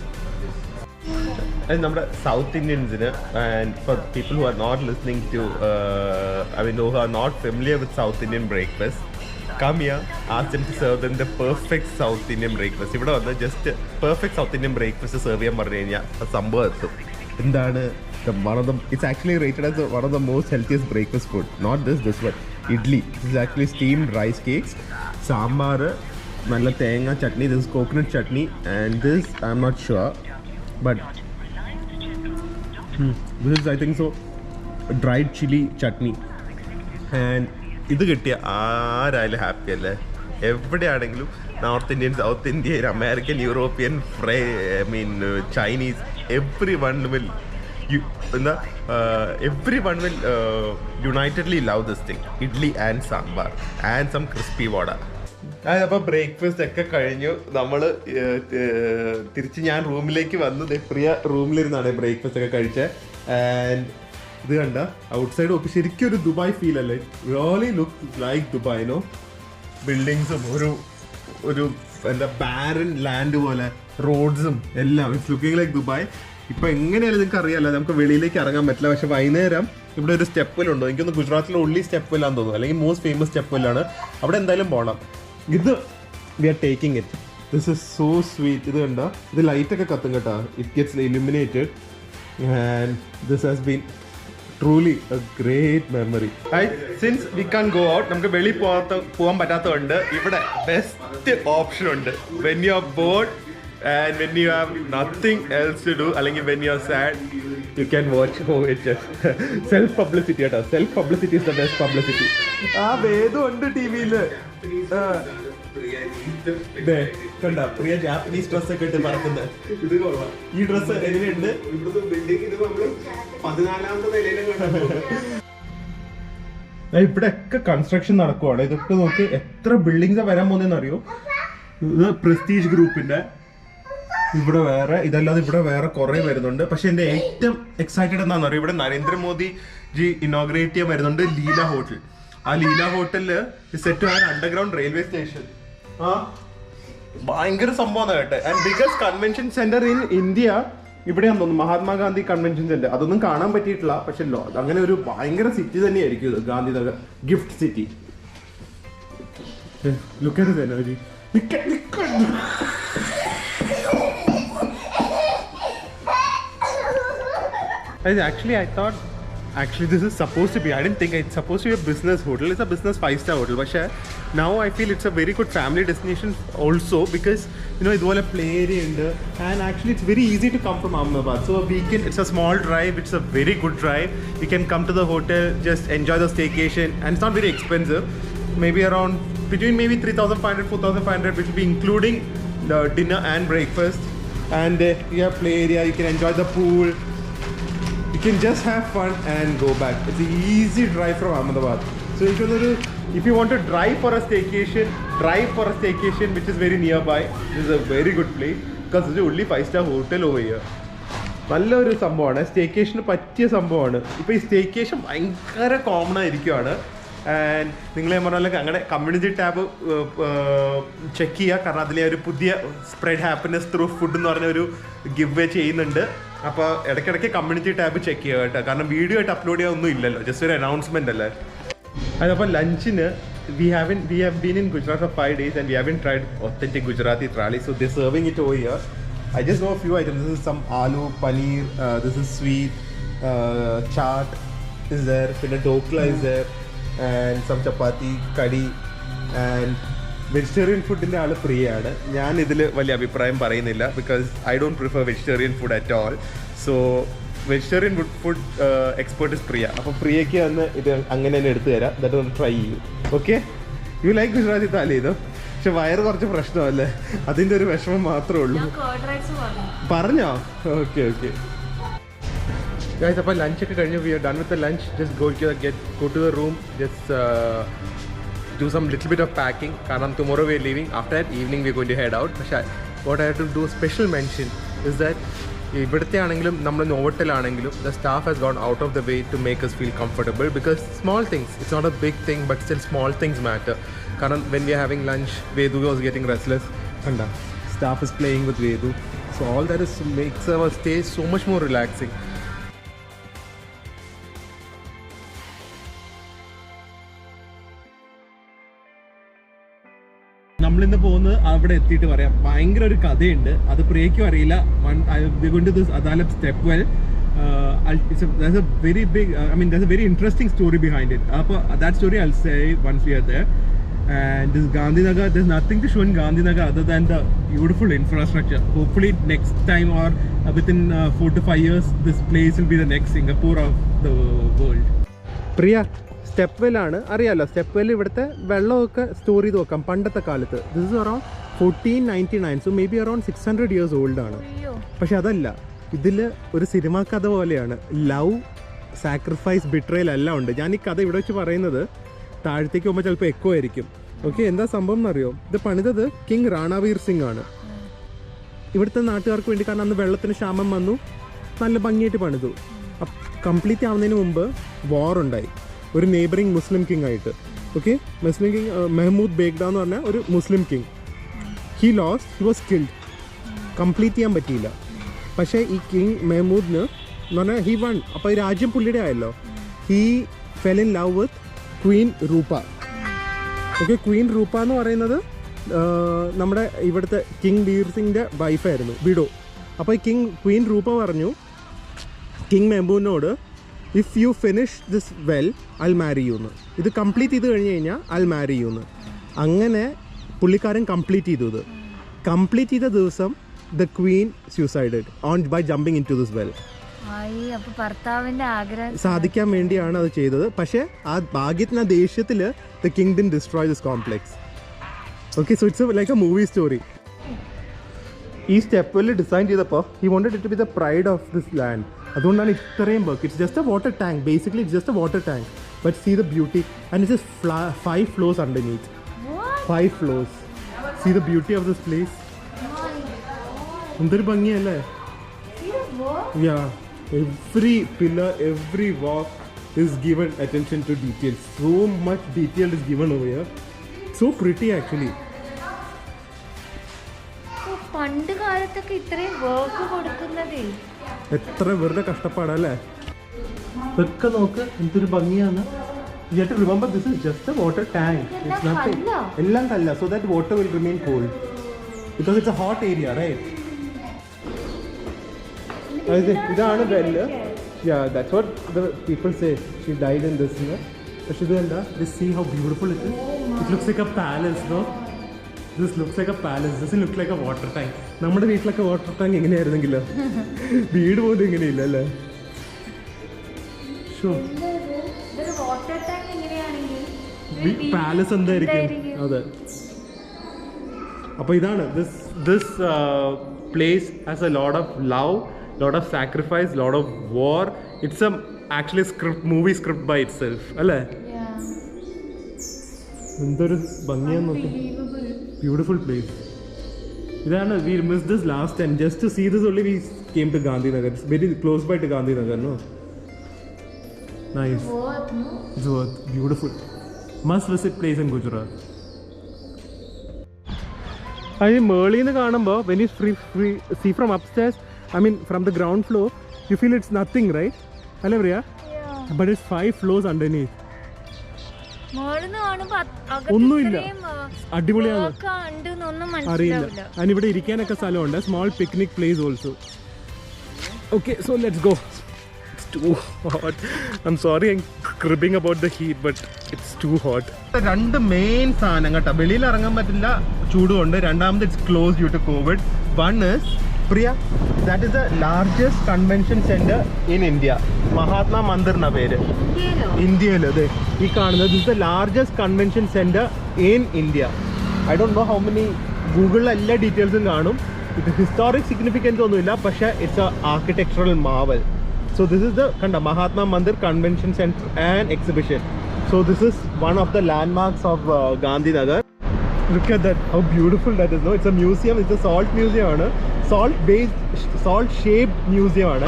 Speaker 2: And നമ്മുടെ south ഇന്ത്യൻസിന്, and for people who are not listening to who are not familiar with South Indian breakfast, come here, ask them to serve them the perfect South Indian breakfast. ഇവിടെ വന്ന് just perfect south Indian breakfast serve ചെയ്യാൻ പറഞ്ഞു കഴിഞ്ഞാൽ സംഭവം എത്തും. എന്താണ് it's actually rated as one of the most healthiest breakfast food. Not this one. Idli. This is actually steamed rice cakes. Sambar, nalla thenga chutney. This is coconut chutney, and this I'm not sure, but this is I think so dried chili chutney. And ഇത് കിട്ടിയ ആരായാലും happy അല്ലേ? എവിടെയാണെങ്കിലും north Indian, south Indian, American, European, Chinese, everyone will unitedly love this thing. Idli and sambar and some crispy vada. അപ്പോൾ breakfast ഒക്കെ കഴിഞ്ഞു. നമ്മൾ തിരിച്ച് ഞാൻ റൂമിലേക്ക് വന്നു. പ്രിയ റൂമിലിരുന്നാണ് ബ്രേക്ക്ഫാസ്റ്റ് ഒക്കെ കഴിച്ചത്. ആൻഡ് ഇത് കണ്ട ഔട്ട്സൈഡ് നോക്കി ശരിക്കും ഒരു ദുബായ് ഫീൽ അല്ലേ? Really look like Dubai. No ബിൽഡിങ്സും ഒരു എന്താ ബാരൻ ലാൻഡ് പോലെ, റോഡ്സും എല്ലാം. It's looking like Dubai. ഇപ്പൊ എങ്ങനെയാലും നിങ്ങൾക്ക് അറിയാലോ, നമുക്ക് വെളിയിലേക്ക് ഇറങ്ങാൻ പറ്റില്ല. പക്ഷെ വൈകുന്നേരം ഇവിടെ ഒരു സ്റ്റെപ്പ് വെല്ലുണ്ടോ, എനിക്കൊന്ന് ഗുജറാത്തിലെ ഉള്ളി സ്റ്റെപ്പ് വെല്ലാന്ന് തോന്നുന്നു, അല്ലെങ്കിൽ മോസ്റ്റ് ഫേമസ് സ്റ്റെപ്പ് വെല്ലാണ്. അവിടെ എന്തായാലും പോകണം. ഇത് we are taking it. This is so sweet. ഇത് കണ്ടോ, ഇത് ലൈറ്റൊക്കെ കത്തും കേട്ടോ. It gets illuminated and this has been truly a great memory. Since we can go out, നമുക്ക് വെളിയിൽ പോകാൻ പറ്റാത്തതുകൊണ്ട് ഇവിടെ ബെസ്റ്റ് ഓപ്ഷൻ ഉണ്ട്. When you are bored and when you have nothing else to do, അല്ലെങ്കിൽ when you are sad, you can watch OHF. Self publicity കേട്ടോ, self publicity is the best publicity. ആ വേദം ഉണ്ട് ടിവിയില്. കണ്ട പ്രിയ ജാപ്പനീസ് ഡ്രസ് ഒക്കെ ഇട്ട് പറക്കുന്നത്. ഈ ഡ്രസ് എങ്ങനെയുണ്ട്? ഇവിടെ ഒക്കെ കൺസ്ട്രക്ഷൻ നടക്കുവാണ്. ഇതൊക്കെ നോക്കി എത്ര ബിൽഡിങ്സാ വരാൻ പോകുന്നതെന്ന് അറിയോ? ഇത് പ്രസ്റ്റീജ് ഗ്രൂപ്പിന്റെ ഇവിടെ വേറെ, ഇതല്ലാതെ ഇവിടെ വേറെ കുറെ വരുന്നുണ്ട്. പക്ഷെ എന്റെ ഏറ്റവും എക്സൈറ്റഡ് എന്താണെന്ന് അറിയാം, ഇവിടെ നരേന്ദ്രമോദി ജി ഇനോഗ്രേറ്റ് ചെയ്യാൻ വരുന്നുണ്ട് ലീല ഹോട്ടൽ. ആ ലീല ഹോട്ടലില് set to have underground railway station. ആ ഭയങ്കര സംഭവമാണ് കേട്ടെ. And biggest convention centre in India ഇവിടെയാന്ന് തോന്നുന്നു, മഹാത്മാഗാന്ധി കൺവെൻഷൻ സെന്റർ. അതൊന്നും കാണാൻ പറ്റിയിട്ടില്ല, പക്ഷെ അങ്ങനെ ഒരു ഭയങ്കര സിറ്റി തന്നെയായിരിക്കും ഇത്, Gandhinagar gift city. Look at this energy. Actually, I thought this is supposed to be. I didn't think it's supposed to be a business hotel. It's a business 5-star hotel. But now I feel it's a very good family destination also, because you know idole play area ഉണ്ട്. And actually it's very easy to come from Ahmedabad. So a weekend, it's a small drive. It's a very good drive. You can come to the hotel, just enjoy the staycation, and it's not very expensive. Maybe around between maybe 3,500, 4,500, which will be including the dinner and breakfast. And you have play area. You can enjoy the pool. You can just have fun and go back. It's an easy drive from Ahmedabad. So if you want to drive for a staycation which is very nearby, this is a very good place, because it's only 5-star hotel over here. നല്ലൊരു സംഭവമാണ്, സ്റ്റേക്കേഷന് പറ്റിയ സംഭവമാണ്. ഇപ്പോൾ ഈ staycation ഭയങ്കര common ആയിരിക്കുവാണ്. And നിങ്ങളെ പറഞ്ഞാൽ അങ്ങനെ കമ്മ്യൂണിറ്റി ടാബ് ചെക്ക് ചെയ്യുക, കാരണം അതിലെ ഒരു പുതിയ സ്പ്രെഡ് ഹാപ്പിനെസ് ത്രൂ ഫുഡ് എന്ന് പറഞ്ഞ ഒരു ഗിവ് വേ ചെയ്യുന്നുണ്ട്. അപ്പോൾ ഇടയ്ക്കിടയ്ക്ക് കമ്മ്യൂണിറ്റി ടാബ് ചെക്ക് ചെയ്യുക കേട്ടോ, കാരണം വീഡിയോ ആയിട്ട് അപ്ലോഡ് ചെയ്യാനൊന്നും ഇല്ലല്ലോ, ജസ്റ്റ് ഒരു അനൗൺസ്മെന്റ് അല്ലേ. അതപ്പോൾ ലഞ്ചിന് we have been in Gujarat for 5 days and we haven't tried authentic Gujarati thali, so they're serving it over here. I just know a few items. This is some aloo paneer, this is sweet, chaat is there, പിന്നെ dokla is there, and some chapati, curry, and vegetarian ഫുഡിൻ്റെ ആൾ പ്രിയയാണ്. ഞാൻ ഇതിൽ വലിയ അഭിപ്രായം പറയുന്നില്ല, because I don't prefer vegetarian food at all. So vegetarian food expert is Priya. അപ്പോൾ പ്രിയയ്ക്ക് വന്ന് ഇത് അങ്ങനെ തന്നെ എടുത്തു തരാം, എന്നിട്ട് ഒന്ന് ട്രൈ ചെയ്യും. ഓക്കെ, യു ലൈക്ക് ഗുജറാത്തി താലി ഇതോ? പക്ഷെ വയറ് കുറച്ച് പ്രശ്നമല്ലേ, അതിൻ്റെ ഒരു വിഷമം മാത്രമേ ഉള്ളൂ. പറഞ്ഞോ? ഓക്കെ ഓക്കെ ഗൈസ്, അപ്പോൾ ലഞ്ചൊക്കെ കഴിഞ്ഞു. We are done with the lunch. Just go to the room, just do some little bit of packing, കാരണം tomorrow we are leaving. After that evening we are going to head out. പക്ഷേ what I have to do special mention is that ഇവിടുത്തെ ആണെങ്കിലും നമ്മൾ നോവോട്ടലാണെങ്കിലും the staff has gone out of the way to make us feel comfortable, because small things, it's not a big thing but still small things matter. കാരണം when we are having lunch, Vedu was getting restless, and staff is playing with Vedu, so all that is makes our stay so much more relaxing. നമ്മളിന്ന് പോകുന്നത് അവിടെ എത്തിയിട്ട് പറയാം. ഭയങ്കര ഒരു കഥയുണ്ട്, അത് പ്രിയയ്ക്കും അറിയില്ല. അദാലത്ത് stepwell, there's a very big, there's a very interesting story behind it. അപ്പോൾ that story I'll say once we are there. And this Gandhinagar, there's nothing to show in Gandhinagar other than the beautiful infrastructure. Hopefully next time or within 4 to 5 years, this place will be the next Singapore of the world. Priya, സ്റ്റെപ്പ് വെല്ലാണ് അറിയാമല്ലോ. Step വെല്ല് ഇവിടുത്തെ വെള്ളമൊക്കെ store ചെയ്ത് വെക്കാം പണ്ടത്തെ കാലത്ത്. This is around 1499, so may be around 600 years old ആണ്. പക്ഷെ അതല്ല, ഇതിൽ ഒരു സിനിമാ കഥ പോലെയാണ്. ലവ്, സാക്രിഫൈസ്, ബിട്രയൽ എല്ലാം ഉണ്ട്. ഞാൻ ഈ കഥ ഇവിടെ വെച്ച് പറയുന്നത് താഴത്തേക്ക് പോകുമ്പോൾ ചിലപ്പോൾ എക്കോ ആയിരിക്കും. ഓക്കെ, എന്താ സംഭവം എന്നറിയോ? ഇത് പണിതത് കിങ് റാണാവീർ സിംഗ് ആണ്. ഇവിടുത്തെ നാട്ടുകാർക്ക് വേണ്ടി, കാരണം അന്ന് വെള്ളത്തിന് ക്ഷാമം വന്നു, നല്ല ഭംഗിയായിട്ട് പണിതു. കംപ്ലീറ്റ് ആവുന്നതിന് മുമ്പ് വാർ ഉണ്ടായി ഒരു നെയ്ബറിങ് മുസ്ലിം കിങ് ആയിട്ട്. Okay, Muslim king Mahmud Begada എന്ന് പറഞ്ഞ ഒരു Muslim king. He was killed. Complete ചെയ്യാൻ പറ്റിയില്ല. പക്ഷേ ഈ കിങ് മെഹ്മൂദിന് എന്ന് പറഞ്ഞാൽ ഹി വൺ, അപ്പോൾ ഈ രാജ്യം പുള്ളിയുടെ ആയല്ലോ. He fell in love with queen Roopa. Okay, queen Roopa എന്ന് പറയുന്നത് നമ്മുടെ ഇവിടുത്തെ കിങ് ബീർ സിംഗിൻ്റെ വൈഫായിരുന്നു, വിഡോ. അപ്പോൾ ഈ ക്വീൻ റൂപ്പ പറഞ്ഞു കിങ് മെഹ്മൂദിനോട്, if you finish this well I marry you എന്ന്. ഇത് കംപ്ലീറ്റ് ചെയ്ത് കഴിഞ്ഞ് കഴിഞ്ഞാൽ ഐ മാരി യു എന്ന്. അങ്ങനെ പുള്ളിക്കാരൻ കംപ്ലീറ്റ് ചെയ്തു. ഇത് കംപ്ലീറ്റ് ചെയ്ത ദിവസം the queen suicided by jumping in to this well.
Speaker 1: അപ്പൊ ഭർത്താവിന്റെ ആഗ്രഹം
Speaker 2: സാധിക്കാൻ വേണ്ടിയാണ് അത് ചെയ്തത്. പക്ഷേ ആ ഭാഗ്യത്തിന് ആ ദേഷ്യത്തിൽ ദ കിങ് ഡിൻ destroy this complex. Okay, so it's like a movie story. ഈ സ്റ്റെപ്പ് വെല്ല് ഡിസൈൻ ചെയ്തപ്പോൾ he wanted it to be the pride of this land. അതുകൊണ്ടാണ് ഇത്രയും work. It's just a water tank, basically it's just a water tank, but see the beauty. And it's 5 floors underneath. 5 floors. See the beauty of this place. എന്തൊരു ഭംഗിയല്ലേ? Yeah, every pillar, every walk is given attention to detail. So much detail is given over here. So pretty actually.
Speaker 1: പണ്ട് കാലത്തൊക്കെ ഇത്രയും work കൊടുക്കുന്നതേ
Speaker 2: എത്ര വെറുതെ കഷ്ടപ്പാടല്ലേ? ഇതൊക്കെ നോക്ക് എന്തൊരു ഭംഗിയാണ്. You have to remember this is just a water tank. It's nothing. എല്ലാം കല്ല, so that water will remain cold because it's a hot area, right? ഇതാണ് വെല്ല്. Yeah, that's what the people say. She died in this year. പക്ഷെ ഇത് കണ്ട, just see how beautiful it is. It looks like a palace, no? This looks like a palace. Doesn't look like a water tank. നമ്മുടെ വീട്ടിലൊക്കെ water tank എങ്ങനെയായിരുന്നെങ്കിലോ? വീട് പോലും ഇങ്ങനെയില്ല അല്ലേ?
Speaker 1: Water tank എങ്ങനെയാണെങ്കിൽ
Speaker 2: palace എന്തായിരിക്കും? അതെ. അപ്പോൾ ഇതാണ് this place has a lot of love, lot of sacrifice, lot of war. It's a actually movie script by itself, അല്ലേ? എന്തൊരു ഭംഗിയാന്ന് നോക്കി. Beautiful place. ഇതാണ്, we missed this last time. Just to see this only we came to Gandhinagar. It's very close by to Gandhinagar, no? Nice. It's worth. Beautiful. Must visit place in Gujarat. I mean, മേളിൽ നിന്ന് കാണുമ്പോൾ when you see from upstairs, I mean from the ground floor, you feel it's nothing, right? അല്ലേ പ്രിയ? But it's 5 floors underneath. ഒന്നുമില്ല, അടിപൊളിയാണ്, അറിയില്ല. അതിന് ഇവിടെ ഇരിക്കാനൊക്കെ സ്ഥലമുണ്ട്, small picnic place also. Okay, so let's go. It's too hot. I'm sorry I'm cribbing about the heat, but it's too hot. രണ്ട് main സാധനം കേട്ടോ, വെളിയിൽ ഇറങ്ങാൻ പറ്റില്ല ചൂടുകൊണ്ട്. രണ്ടാമത് it's close due to covid. One is Priya, that is the largest convention centre in India. Mahatma Mandir എന്ന പേര്. ഇന്ത്യയിൽ അതെ ഈ കാണുന്നത് this the largest convention centre in India. I don't know how many, ഗൂഗിളിൽ എല്ലാ ഡീറ്റെയിൽസും കാണും. ഇത് ഹിസ്റ്റോറിക് സിഗ്നിഫിക്കൻസ് ഒന്നുമില്ല, പക്ഷേ it's a architectural marvel. So this is the Mahatma Mandir Convention Center and Exhibition. So this is one of the landmarks of Gandhinagar. Look at that, how beautiful that is, no? It's a museum, it's a salt museum, salt shaped museum.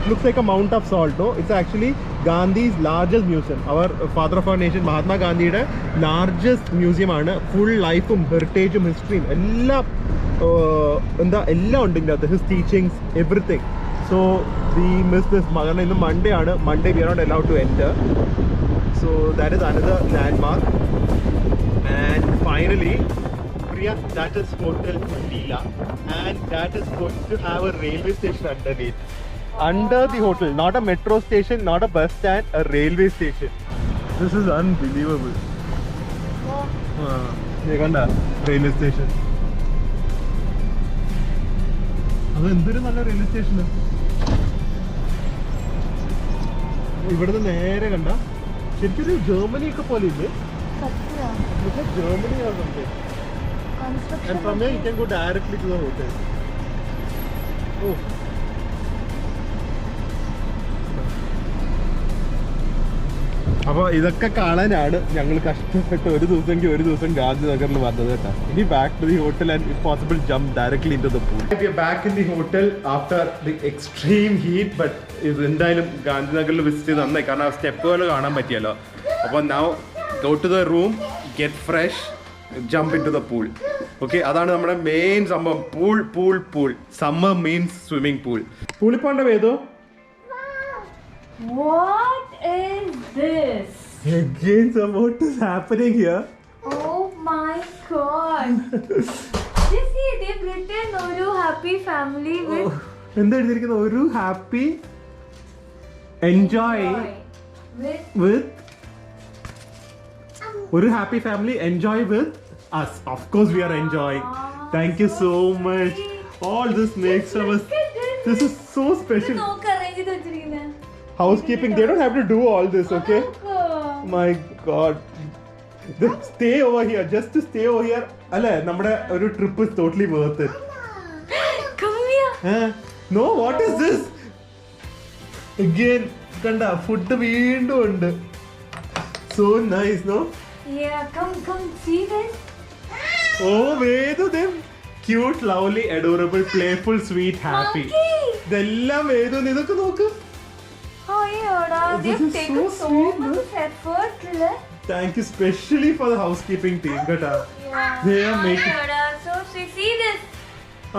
Speaker 2: Looks like a mount of salt, no? It's actually Gandhi's largest museum. Our father of our nation, Mahatma Gandhi's largest museum, full life, heritage, history, എല്ലാം ഉണ്ട് ഇതിനകത്ത്, his teachings, everything. So we missed this. Monday we are not allowed to enter. So that is another landmark. And finally, Priya, that is Hotel Leela, and that is going to have a railway station underneath. Under the hotel, not a metro station, not a bus stand, a railway station. This is unbelievable. Railway station. അത് എന്തൊരു നല്ല railway സ്റ്റേഷന്. ഇവിടുന്ന് നേരെ കണ്ട ശരിക്കും Germany ഒക്കെ പോലെ ഇല്ലേ? Germany and from here you can go directly to the hotel. Oh, അപ്പോൾ ഇതൊക്കെ കാണാനാണ് ഞങ്ങൾ കഷ്ടപ്പെട്ട് ഒരു ദിവസം ഗാന്ധിനഗറിൽ വന്നത് കേട്ടോ. ഇനി back to the hotel and if possible jump directly in to the pool. We are back in the hotel after the extreme heat. But ഇത് എന്തായാലും ഗാന്ധിനഗറിൽ വിസിറ്റ് ചെയ്ത് നന്നായി, കാരണം ആ സ്റ്റെപ്പുകൾ കാണാൻ പറ്റിയല്ലോ. അപ്പോൾ now go to the room, get fresh, jump in to the pool. Okay, അതാണ് നമ്മുടെ മെയിൻ സംഭവം. Pool pool pool. Summer means swimming pool. പൂളിൽ പോണ്ട വേദോ.
Speaker 1: What is this?
Speaker 2: Again, so what is happening here?
Speaker 1: Oh my god. This is they've written Oru happy family with
Speaker 2: എന്താ എഴുതിയിരിക്കുന്നത്? ഒരു happy enjoy വിത്ത് ഒരു happy family enjoy with us. Of course we are enjoying. Thank you so much. All this makes us. This is so special.
Speaker 1: നോക്ക് arrange ചെയ്ത് വെച്ചിരിക്കുന്നെ.
Speaker 2: Housekeeping, they don't have to do all this, okay? My god. Stay over here, just to stay over here. അല്ലേ, നമ്മുടെ ഒരു trip is totally worth it.
Speaker 1: Come here.
Speaker 2: No, what is this? Again, കണ്ട food വീണ്ടും ഉണ്ട്. So nice, no?
Speaker 1: Yeah, come see this.
Speaker 2: Oh, Vedu them cute, lovely, adorable, playful, sweet, happy. ഇതെല്ലാം വേദു ഇതൊക്കെ നോക്ക്.
Speaker 1: Oh yeah,
Speaker 2: This
Speaker 1: they've
Speaker 2: is
Speaker 1: taken
Speaker 2: so
Speaker 1: so
Speaker 2: sweet,
Speaker 1: much
Speaker 2: no?
Speaker 1: effort.
Speaker 2: Thank you specially for the housekeeping team, കേട്ടാ. They are making.
Speaker 1: So see this.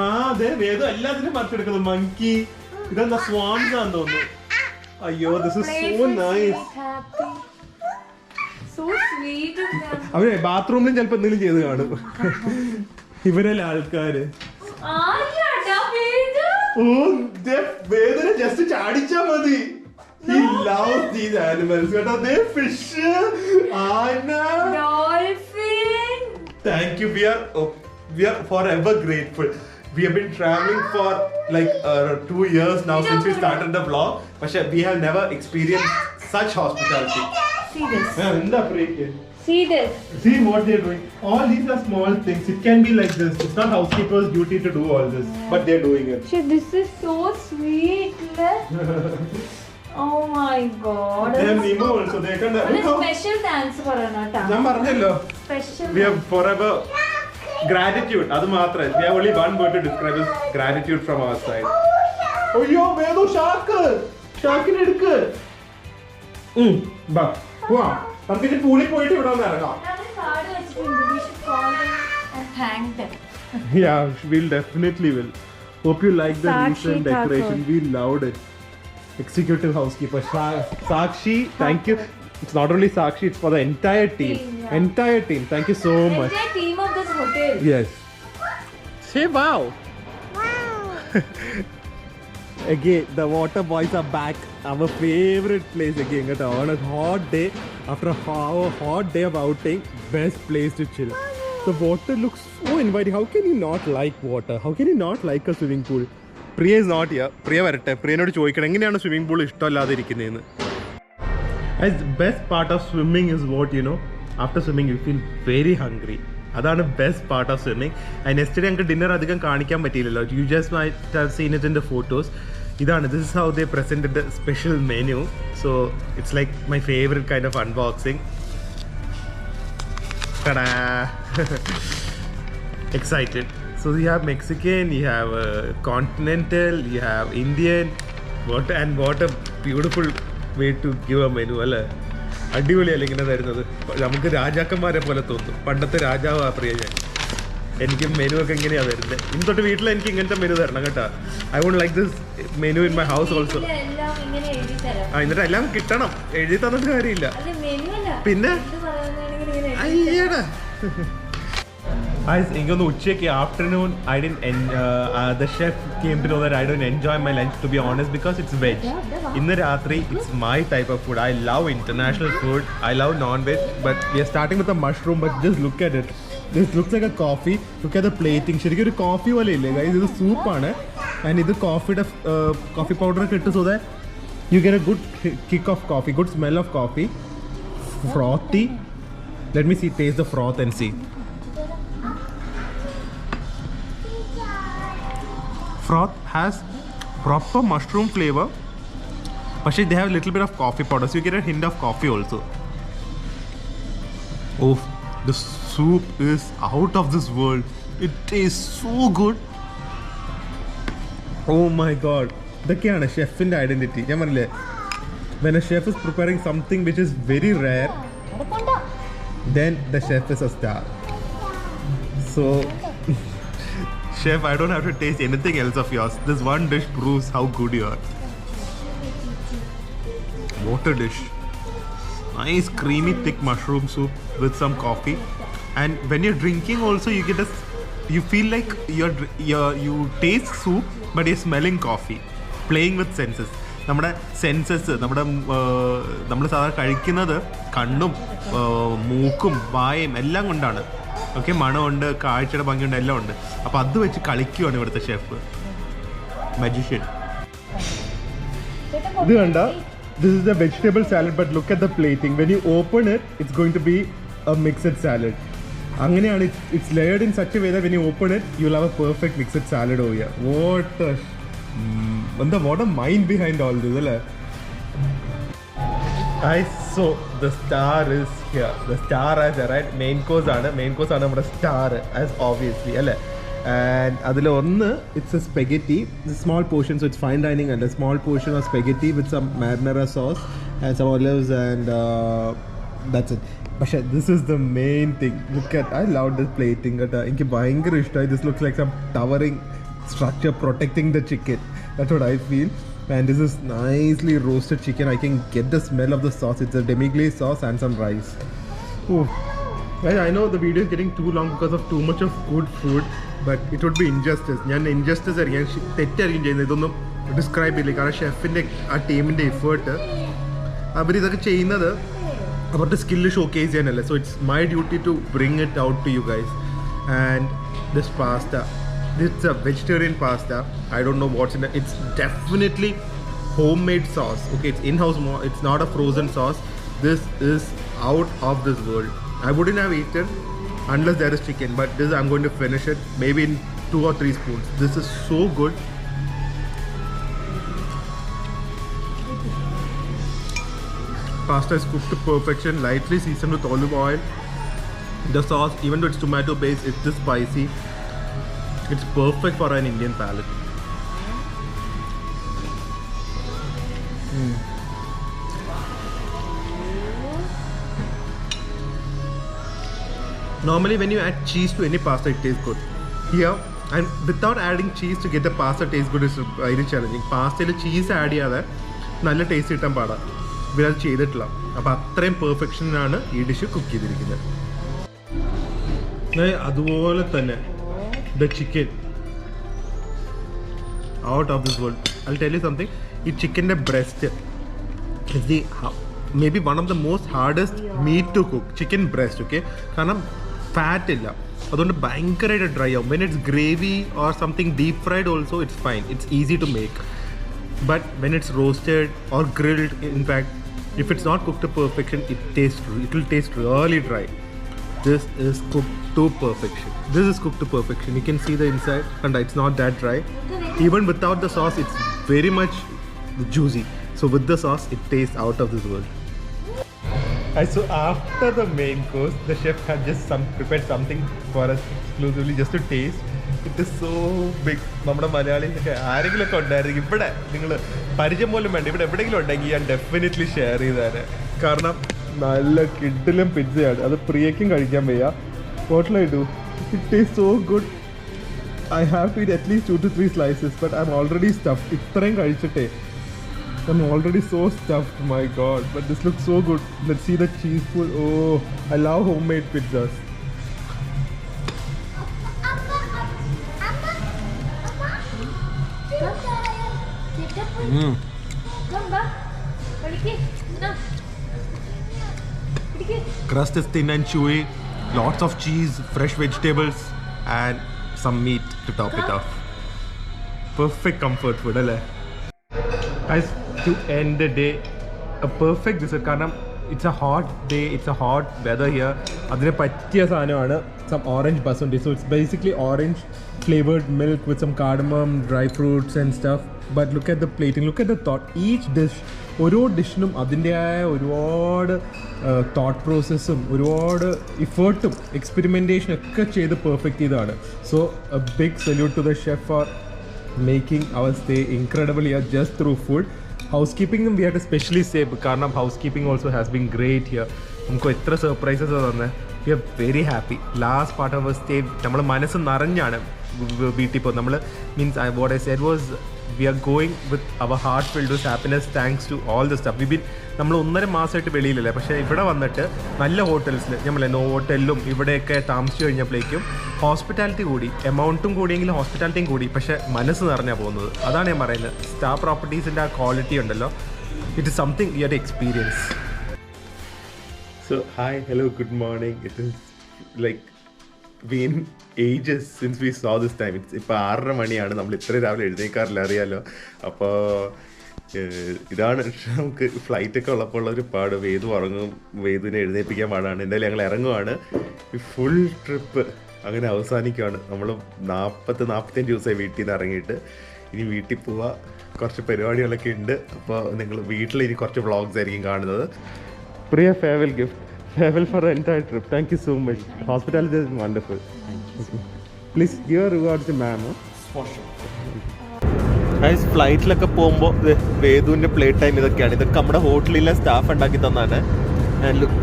Speaker 2: അതെ വേദു എല്ലാത്തിനും പറിച്ചെടുക്കുന്നത്. Monkey, ഇതെന്താ Swans ആണെന്ന് തോന്നുന്നു. അയ്യോ, this is so nice.
Speaker 1: Happy. So sweet of them.
Speaker 2: അവരെ ബാത്റൂമിലും ചിലപ്പോ എന്തെങ്കിലും ചെയ്ത് കാണും ഇവരല്ലേ ആൾക്കാര്.
Speaker 1: ആരാടാ വേദു?
Speaker 2: ഓ, വേദന ജസ്റ്റ് ചാടിച്ചാ മതി. He loves these animals. കേട്ടോ, they fish, Anna.
Speaker 1: Dolphin.
Speaker 2: Thank you. We are forever grateful. We have been traveling for like 2 years now since we started the vlog. But we have never experienced such hospitality.
Speaker 1: See this.
Speaker 2: എന്താ break?
Speaker 1: See this.
Speaker 2: See what they're doing. All these are small things. It can be like this. It's not housekeeper's duty to do all this, but they're doing it.
Speaker 1: Shit, this is so sweet. Oh my god.
Speaker 2: They have Nemo also. They can.
Speaker 1: ഒരു special thanks പറയണം ട്ടാ.
Speaker 2: ഞാൻ പറഞ്ഞല്ലോ.
Speaker 1: Special.
Speaker 2: We have forever gratitude. അത് മാത്രമേ. We have only one word to describe as gratitude from our side. അയ്യോ, വേദു shark. ഷാർക്കിനെ എടുക്ക്. ബാ. പോവാം. നമുക്ക് ഇനി പൂളിൽ പോയിട്ട് ഇവിടെ വന്ന് ഇറങ്ങാം.
Speaker 1: അവര് കാർഡ് വെച്ചിട്ടുണ്ട്. We should call them and thank them.
Speaker 2: Yeah, we'll definitely will. Hope you like the
Speaker 3: Sakshi
Speaker 2: recent decoration. We loved it. Executive housekeeper Sakshi, thank you. It's not only Sakshi, it's for the entire team.
Speaker 1: Yeah.
Speaker 2: Entire team. Thank you so much.
Speaker 1: Entire team of this hotel.
Speaker 2: Yes. Say wow. Again, the water boys are back. Our favorite place again. On a hot day, after a hot day of outing, best place to chill. The water looks so inviting. How can you not like water? How can you not like a swimming pool? Priya is not here. Priya വരട്ടെ. പ്രിയനോട് ചോദിക്കണം എങ്ങനെയാണ് swimming pool ഇഷ്ടമല്ലാതെ ഇരിക്കുന്നതെന്ന്. The best part of swimming is what, you know, after swimming you feel very hungry. അതാണ് best part of swimming. And yesterday ഞങ്ങൾക്ക് dinner അധികം കാണിക്കാൻ പറ്റിയില്ലല്ലോ. You just might have seen it in the photos. ഇതാണ്, this is how they presented the special menu. So it's like my favourite kind of unboxing. Excited. So you have Mexican, you have continental, you have Indian. What a beautiful way to give a menu, അല്ലേ? അടിപൊളിയല്ല ഇങ്ങനെ തരുന്നത്. നമുക്ക് രാജാക്കന്മാരെ പോലെ തോന്നും. പണ്ടത്തെ രാജാവാ പ്രിയ ഞാൻ. എനിക്ക് മെനു ഒക്കെ ഇങ്ങനെയാണ് തരുന്നത്. ഇനി തൊട്ട് വീട്ടിൽ എനിക്ക് ഇങ്ങനത്തെ മെനു തരണം കേട്ടോ. I won't like this menu in my house also. എന്നിട്ട് എല്ലാം കിട്ടണം. എഴുതി തന്നിട്ട് കാര്യമില്ല. പിന്നെ അയ്യടാ. എനിക്കൊന്ന് ഉച്ചയ്ക്ക് afternoon the chef came to know that I don't enjoy my lunch, to be honest, because it's veg. ഇന്ന് രാത്രി it's my type of food. I love international food. I love non-veg, but we are starting with a mushroom. But just look at it. This looks like a coffee. Look at the plating. ശരിക്കും ഒരു coffee പോലെ ഇല്ലേ guys? ഇത് സൂപ്പാണ്. And ഇത് കോഫിയുടെ coffee powder ഒക്കെ ഇട്ട്, so that you get a good kick of coffee, good smell of coffee. Frothy. Let me see, taste the froth and see. Froth has proper mushroom flavor, but they have a little bit of coffee powder, so you get a hint of coffee also. Oh, the soup is out of this world. It tastes so good. Oh my god. ഇതൊക്കെയാണ് ഷെഫിൻ്റെ identity. ഞാൻ പറഞ്ഞില്ലേ, when a chef is preparing something which is very rare, then the chef is a star. So Chef, I don't have to taste anything else of yours. This one dish proves how good you are. What a dish. Nice creamy thick mushroom soup with some coffee. And when you're drinking also you get you feel like you taste soup but you're smelling coffee. Playing with senses. നമ്മുടെ census നമ്മൾ സാധാരണ കഴിക്കുന്നത് കണ്ണും മൂക്കും വായും എല്ലാം കൊണ്ടാണ്. Okay, മണമുണ്ട്, കാഴ്ചയുടെ ഭംഗിയുണ്ട്, എല്ലാം ഉണ്ട്. അപ്പോൾ അത് വെച്ച് കളിക്കുവാണ് ഇവിടുത്തെ ഷെഫ്, മജീഷ്യൻ. ഇത് കണ്ട, this is the vegetable salad, but look at the plating. When you open it, it's going to be a mixed salad. അങ്ങനെയാണ്, it's layered in such a way that when you open it, you'll have a perfect mixed salad over here. What a mind behind all this, alle? So the star is here. The star has arrived. Main course ആണ് നമ്മുടെ star, as obviously, alle? And അതിൽ ഒന്ന്, it's a spaghetti. It's a small portion, so it's fine dining, and a small portion of spaghetti with some marinara sauce and some olives, and that's it. പക്ഷേ this is the main thing. Look at, I love this plating. എനിക്ക് ഭയങ്കര ഇഷ്ടമായി. This looks like some towering structure protecting the chicken. That's what I feel. And this is nicely roasted chicken. I can get the smell of the sauce. It's a demi-glaze sauce and some rice. Ooh. I know the video is getting too long because of too much of good food, but it would be injustice. ഞാൻ injustice ആയിരിക്കും, തെറ്റായിരിക്കും ചെയ്യുന്നത്. ഇതൊന്നും describe ചെയ്യില്ല. കാരണം ഷെഫിൻ്റെ ആ ടീമിൻ്റെ effort, അവരിതൊക്കെ ചെയ്യുന്നത് അവരുടെ സ്കില്ല് ഷോക്കേസ് ചെയ്യാനല്ലേ. So it's my duty to bring it out to you guys. And this pasta, it's a vegetarian pasta. I don't know what's in it. It's definitely homemade sauce. Okay, it's in-house. It's not a frozen sauce. This is out of this world. I wouldn't have eaten unless there is chicken, but this, I'm going to finish it maybe in 2 or 3 spoons. This is so good. Pasta is cooked to perfection, lightly seasoned with olive oil. The sauce, even though it's tomato based, it's just spicy. It's perfect for an Indian palate. Normally when you add cheese to any pasta, it tastes good. Here, and without adding cheese to get the pasta taste good is very challenging. Pasta cheese add ചെയ്യാതെ നല്ല taste കിട്ടാൻ പാടാ. ഇവരത് ചെയ്തിട്ടില്ല. അപ്പോൾ അത്രയും പെർഫെക്ഷനാണ് ഈ dish cook ചെയ്തിരിക്കുന്നത്. അതുപോലെ തന്നെ the chicken, out of this world. I'll tell you something. The chicken breast is the maybe one of the most hardest meat to cook. Chicken breast, okay? കാരണം fat ഇല്ല, അതുകൊണ്ട് ഭയങ്കരമായിട്ട് ഡ്രൈ ആവും. When it's gravy or something deep fried also, it's fine. It's easy to make. But when it's roasted or grilled, in fact, if it's not cooked to perfection, it will taste really dry. This is cooked to perfection. This is cooked to perfection. You can see the inside, and it's not that dry. Even without the sauce, it's very much juicy. So with the sauce, it tastes out of this world. So after the main course, the chef had just prepared something for us exclusively just to taste. It is so big. നമ്മുടെ മലയാളീസൊക്കെ ആരെങ്കിലുമൊക്കെ ഉണ്ടായിരുന്നെങ്കിൽ, ഇവിടെ നിങ്ങൾ പരിചയം പോലും വേണ്ട, ഇവിടെ എവിടെയെങ്കിലും ഉണ്ടെങ്കിൽ ഞാൻ ഡെഫിനറ്റ്ലി ഷെയർ ചെയ്തേനെ. കാരണം നല്ല കിഡിലും പിസ്സയാണ്. അത് പ്രിയയ്ക്കും കഴിക്കാൻ വയ്യ. What will I do? It tastes so good. I have to eat at least 2 to 3 slices, but I'm already stuffed. ഇത്രയും കഴിച്ചിട്ടേ I'm already so stuffed. My God! But this looks so good. Let's see the cheese full. Oh, I love homemade pizzas. Crust is thin and chewy. Lots of cheese, fresh vegetables, and some meat to top it off. Perfect comfort food, alle. Guys, to end the day, a perfect dessert. കാരണം it's a hot day, it's a hot weather here. അതിന് പറ്റിയ സാധനമാണ് some orange basundi. So it's basically orange flavored milk with some cardamom, dry fruits and stuff. But look at the plating, look at the thought. Each dish, ഓരോ ഡിഷിനും അതിൻ്റെതായ ഒരുപാട് thought പ്രോസസ്സും ഒരുപാട് ഇഫേർട്ടും എക്സ്പെരിമെൻറ്റേഷനും ഒക്കെ ചെയ്ത് perfect ചെയ്തതാണ്. So a big salute to the chef for making our stay incredible here just through food. ഹൗസ് കീപ്പിംഗും we have to specially save, കാരണം housekeeping also has been great here. നമുക്ക് എത്ര സർപ്രൈസസ് തന്നെ. We are very happy. Last part of stay നമ്മൾ മനസ്സ് നിറഞ്ഞാണ്. വീട്ടിൽ പോകും. നമ്മൾ means what I said was we are going with our heart filled with happiness thanks to all the stuff. Bin നമ്മൾ 1.5 മാസമായിട്ട് വെളിയിലല്ലേ, പക്ഷേ ഇവിടെ വന്നിട്ട് നല്ല ഹോട്ടൽസിൽ നമ്മളെ നോവോട്ടലിലും ഇവിടെയൊക്കെ താമസിച്ചു കഴിഞ്ഞപ്പോഴേക്കും ഹോസ്പിറ്റാലിറ്റി കൂടി, എമൗണ്ടും കൂടിയെങ്കിലും ഹോസ്പിറ്റാലിറ്റിയും കൂടി, പക്ഷേ മനസ്സ് നിറഞ്ഞാൽ പോകുന്നത്. അതാണ് ഞാൻ പറയുന്നത്, സ്റ്റാർ പ്രോപ്പർട്ടീസിൻ്റെ ആ ക്വാളിറ്റി ഉണ്ടല്ലോ, it is something you have experience. So hi, hello, good morning. It is like been ages since we saw this time. ഇപ്പോൾ 6:30 മണിയാണ്, നമ്മൾ ഇത്ര രാവിലെ എഴുന്നേക്കാറില്ല, അറിയാലോ. അപ്പോൾ ഇതാണ് നമുക്ക് ഫ്ലൈറ്റൊക്കെ ഉള്ളപ്പോൾ ഉള്ളൊരു പാട്. വേദു ഉറങ്ങും, വേദുവിനെ എഴുന്നേൽപ്പിക്കാൻ പാടാണ്. എന്തായാലും ഞങ്ങൾ ഇറങ്ങുവാണ്. ഈ ഫുൾ ട്രിപ്പ് അങ്ങനെ അവസാനിക്കുകയാണ്. നമ്മൾ 40-45 ദിവസമായി വീട്ടിൽ നിന്ന് ഇറങ്ങിയിട്ട്. ഇനി വീട്ടിൽ പോവുക, കുറച്ച് പരിപാടികളൊക്കെ ഉണ്ട്. അപ്പോൾ നിങ്ങൾ വീട്ടിൽ ഇനി കുറച്ച് വ്ളോഗ്സ് ആയിരിക്കും കാണുന്നത്. Priya farewell gift. Farewell for the entire trip. Thank you so much. Hospitality is wonderful. Please give a reward to ma'am.
Speaker 4: For sure.
Speaker 2: Guys, ഫ്ലൈറ്റിലൊക്കെ പോകുമ്പോൾ വേദുവിൻ്റെ പ്ലേ ടൈം ഇതൊക്കെയാണ്. ഇതൊക്കെ നമ്മുടെ ഹോട്ടലിലെ സ്റ്റാഫ് ഉണ്ടാക്കി തന്നാണ്.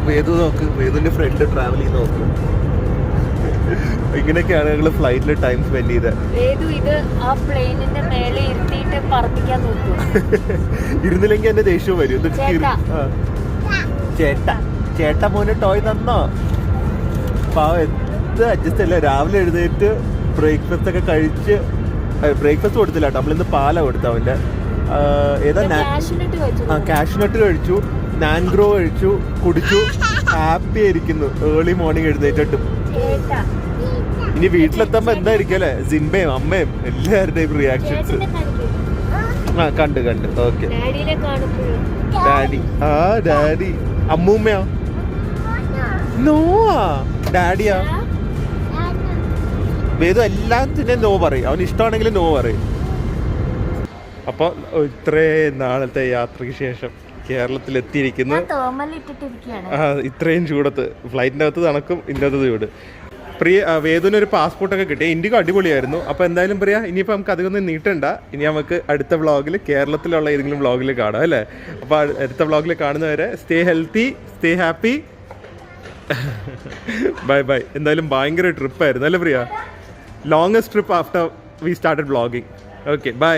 Speaker 2: വേദു നോക്ക്, വേദുവിൻ്റെ ഫ്രണ്ട് ട്രാവൽ ചെയ്ത് നോക്കും. ഇങ്ങനെയൊക്കെയാണ് ഞങ്ങൾ ഫ്ലൈറ്റിൽ ടൈം സ്പെൻഡ് ചെയ്തത്.
Speaker 1: ഇത് ആ പ്ലെയിനിന്റെ മേലെ ഇരുത്തിയിട്ട് പറപ്പിക്കാൻ നോക്കും.
Speaker 2: ഇരുന്നില്ലെങ്കിൽ എന്റെ ദേഷ്യവും വരും. ചേട്ടാ മോനെ ടോയ് തന്നോ? പാവം എന്ത് അഡ്ജസ്റ്റ് അല്ല. രാവിലെ എഴുന്നേറ്റ് ബ്രേക്ക്ഫാസ്റ്റ് ഒക്കെ കഴിച്ച്, ബ്രേക്ക്ഫാസ്റ്റ് കൊടുത്തില്ല കേട്ടോ, നമ്മളിന്ന് പാല കൊടുത്തു. അവൻ്റെ ഏതാ കാഷ്നട്ട് കഴിച്ചു, നാൻഗ്രോ കഴിച്ചു, കുടിച്ചു, ഹാപ്പി ആയിരിക്കുന്നു ഏർലി മോർണിംഗ് എഴുന്നേറ്റിട്ടും. ഇനി വീട്ടിലെത്തുമ്പോ എന്തായിരിക്കും അല്ലേ, സിംബയും അമ്മയും എല്ലാവരുടെയും റിയാക്ഷൻസ് കണ്ട്. Okay daddy, daddy. അമ്മൂമ്മയോ? നോ ഡാഡിയാ? വേദു എല്ലാത്തിനും നോ പറയും, അവന് ഇഷ്ടമാണെങ്കിൽ നോ പറയും. അപ്പോൾ ഇത്രയും നാളത്തെ യാത്രയ്ക്ക് ശേഷം കേരളത്തിലെത്തിയിരിക്കുന്നു. ഇത്രയും ചൂടത്ത്, ഫ്ലൈറ്റിൻ്റെ അകത്ത് തണുക്കും, ഇതിൻ്റെ അകത്ത് ചൂട്. പ്രിയ വേദുവിനൊരു പാസ്പോർട്ടൊക്കെ കിട്ടി. ഇൻഡിഗോ അടിപൊളിയായിരുന്നു. അപ്പോൾ എന്തായാലും പ്രിയ, ഇനിയിപ്പോൾ നമുക്ക് അധികമൊന്നും നീട്ടണ്ട. ഇനി നമുക്ക് അടുത്ത വ്ളോഗിൽ, കേരളത്തിലുള്ള ഏതെങ്കിലും വ്ളോഗിൽ കാണാം അല്ലേ? അപ്പോൾ അടുത്ത വ്ളോഗിൽ കാണുന്നവരെ stay healthy, stay happy, bye bye. എന്തായാലും ഭയങ്കര ട്രിപ്പായിരുന്നു അല്ലേ Priya? Longest trip after we started vlogging. Okay by.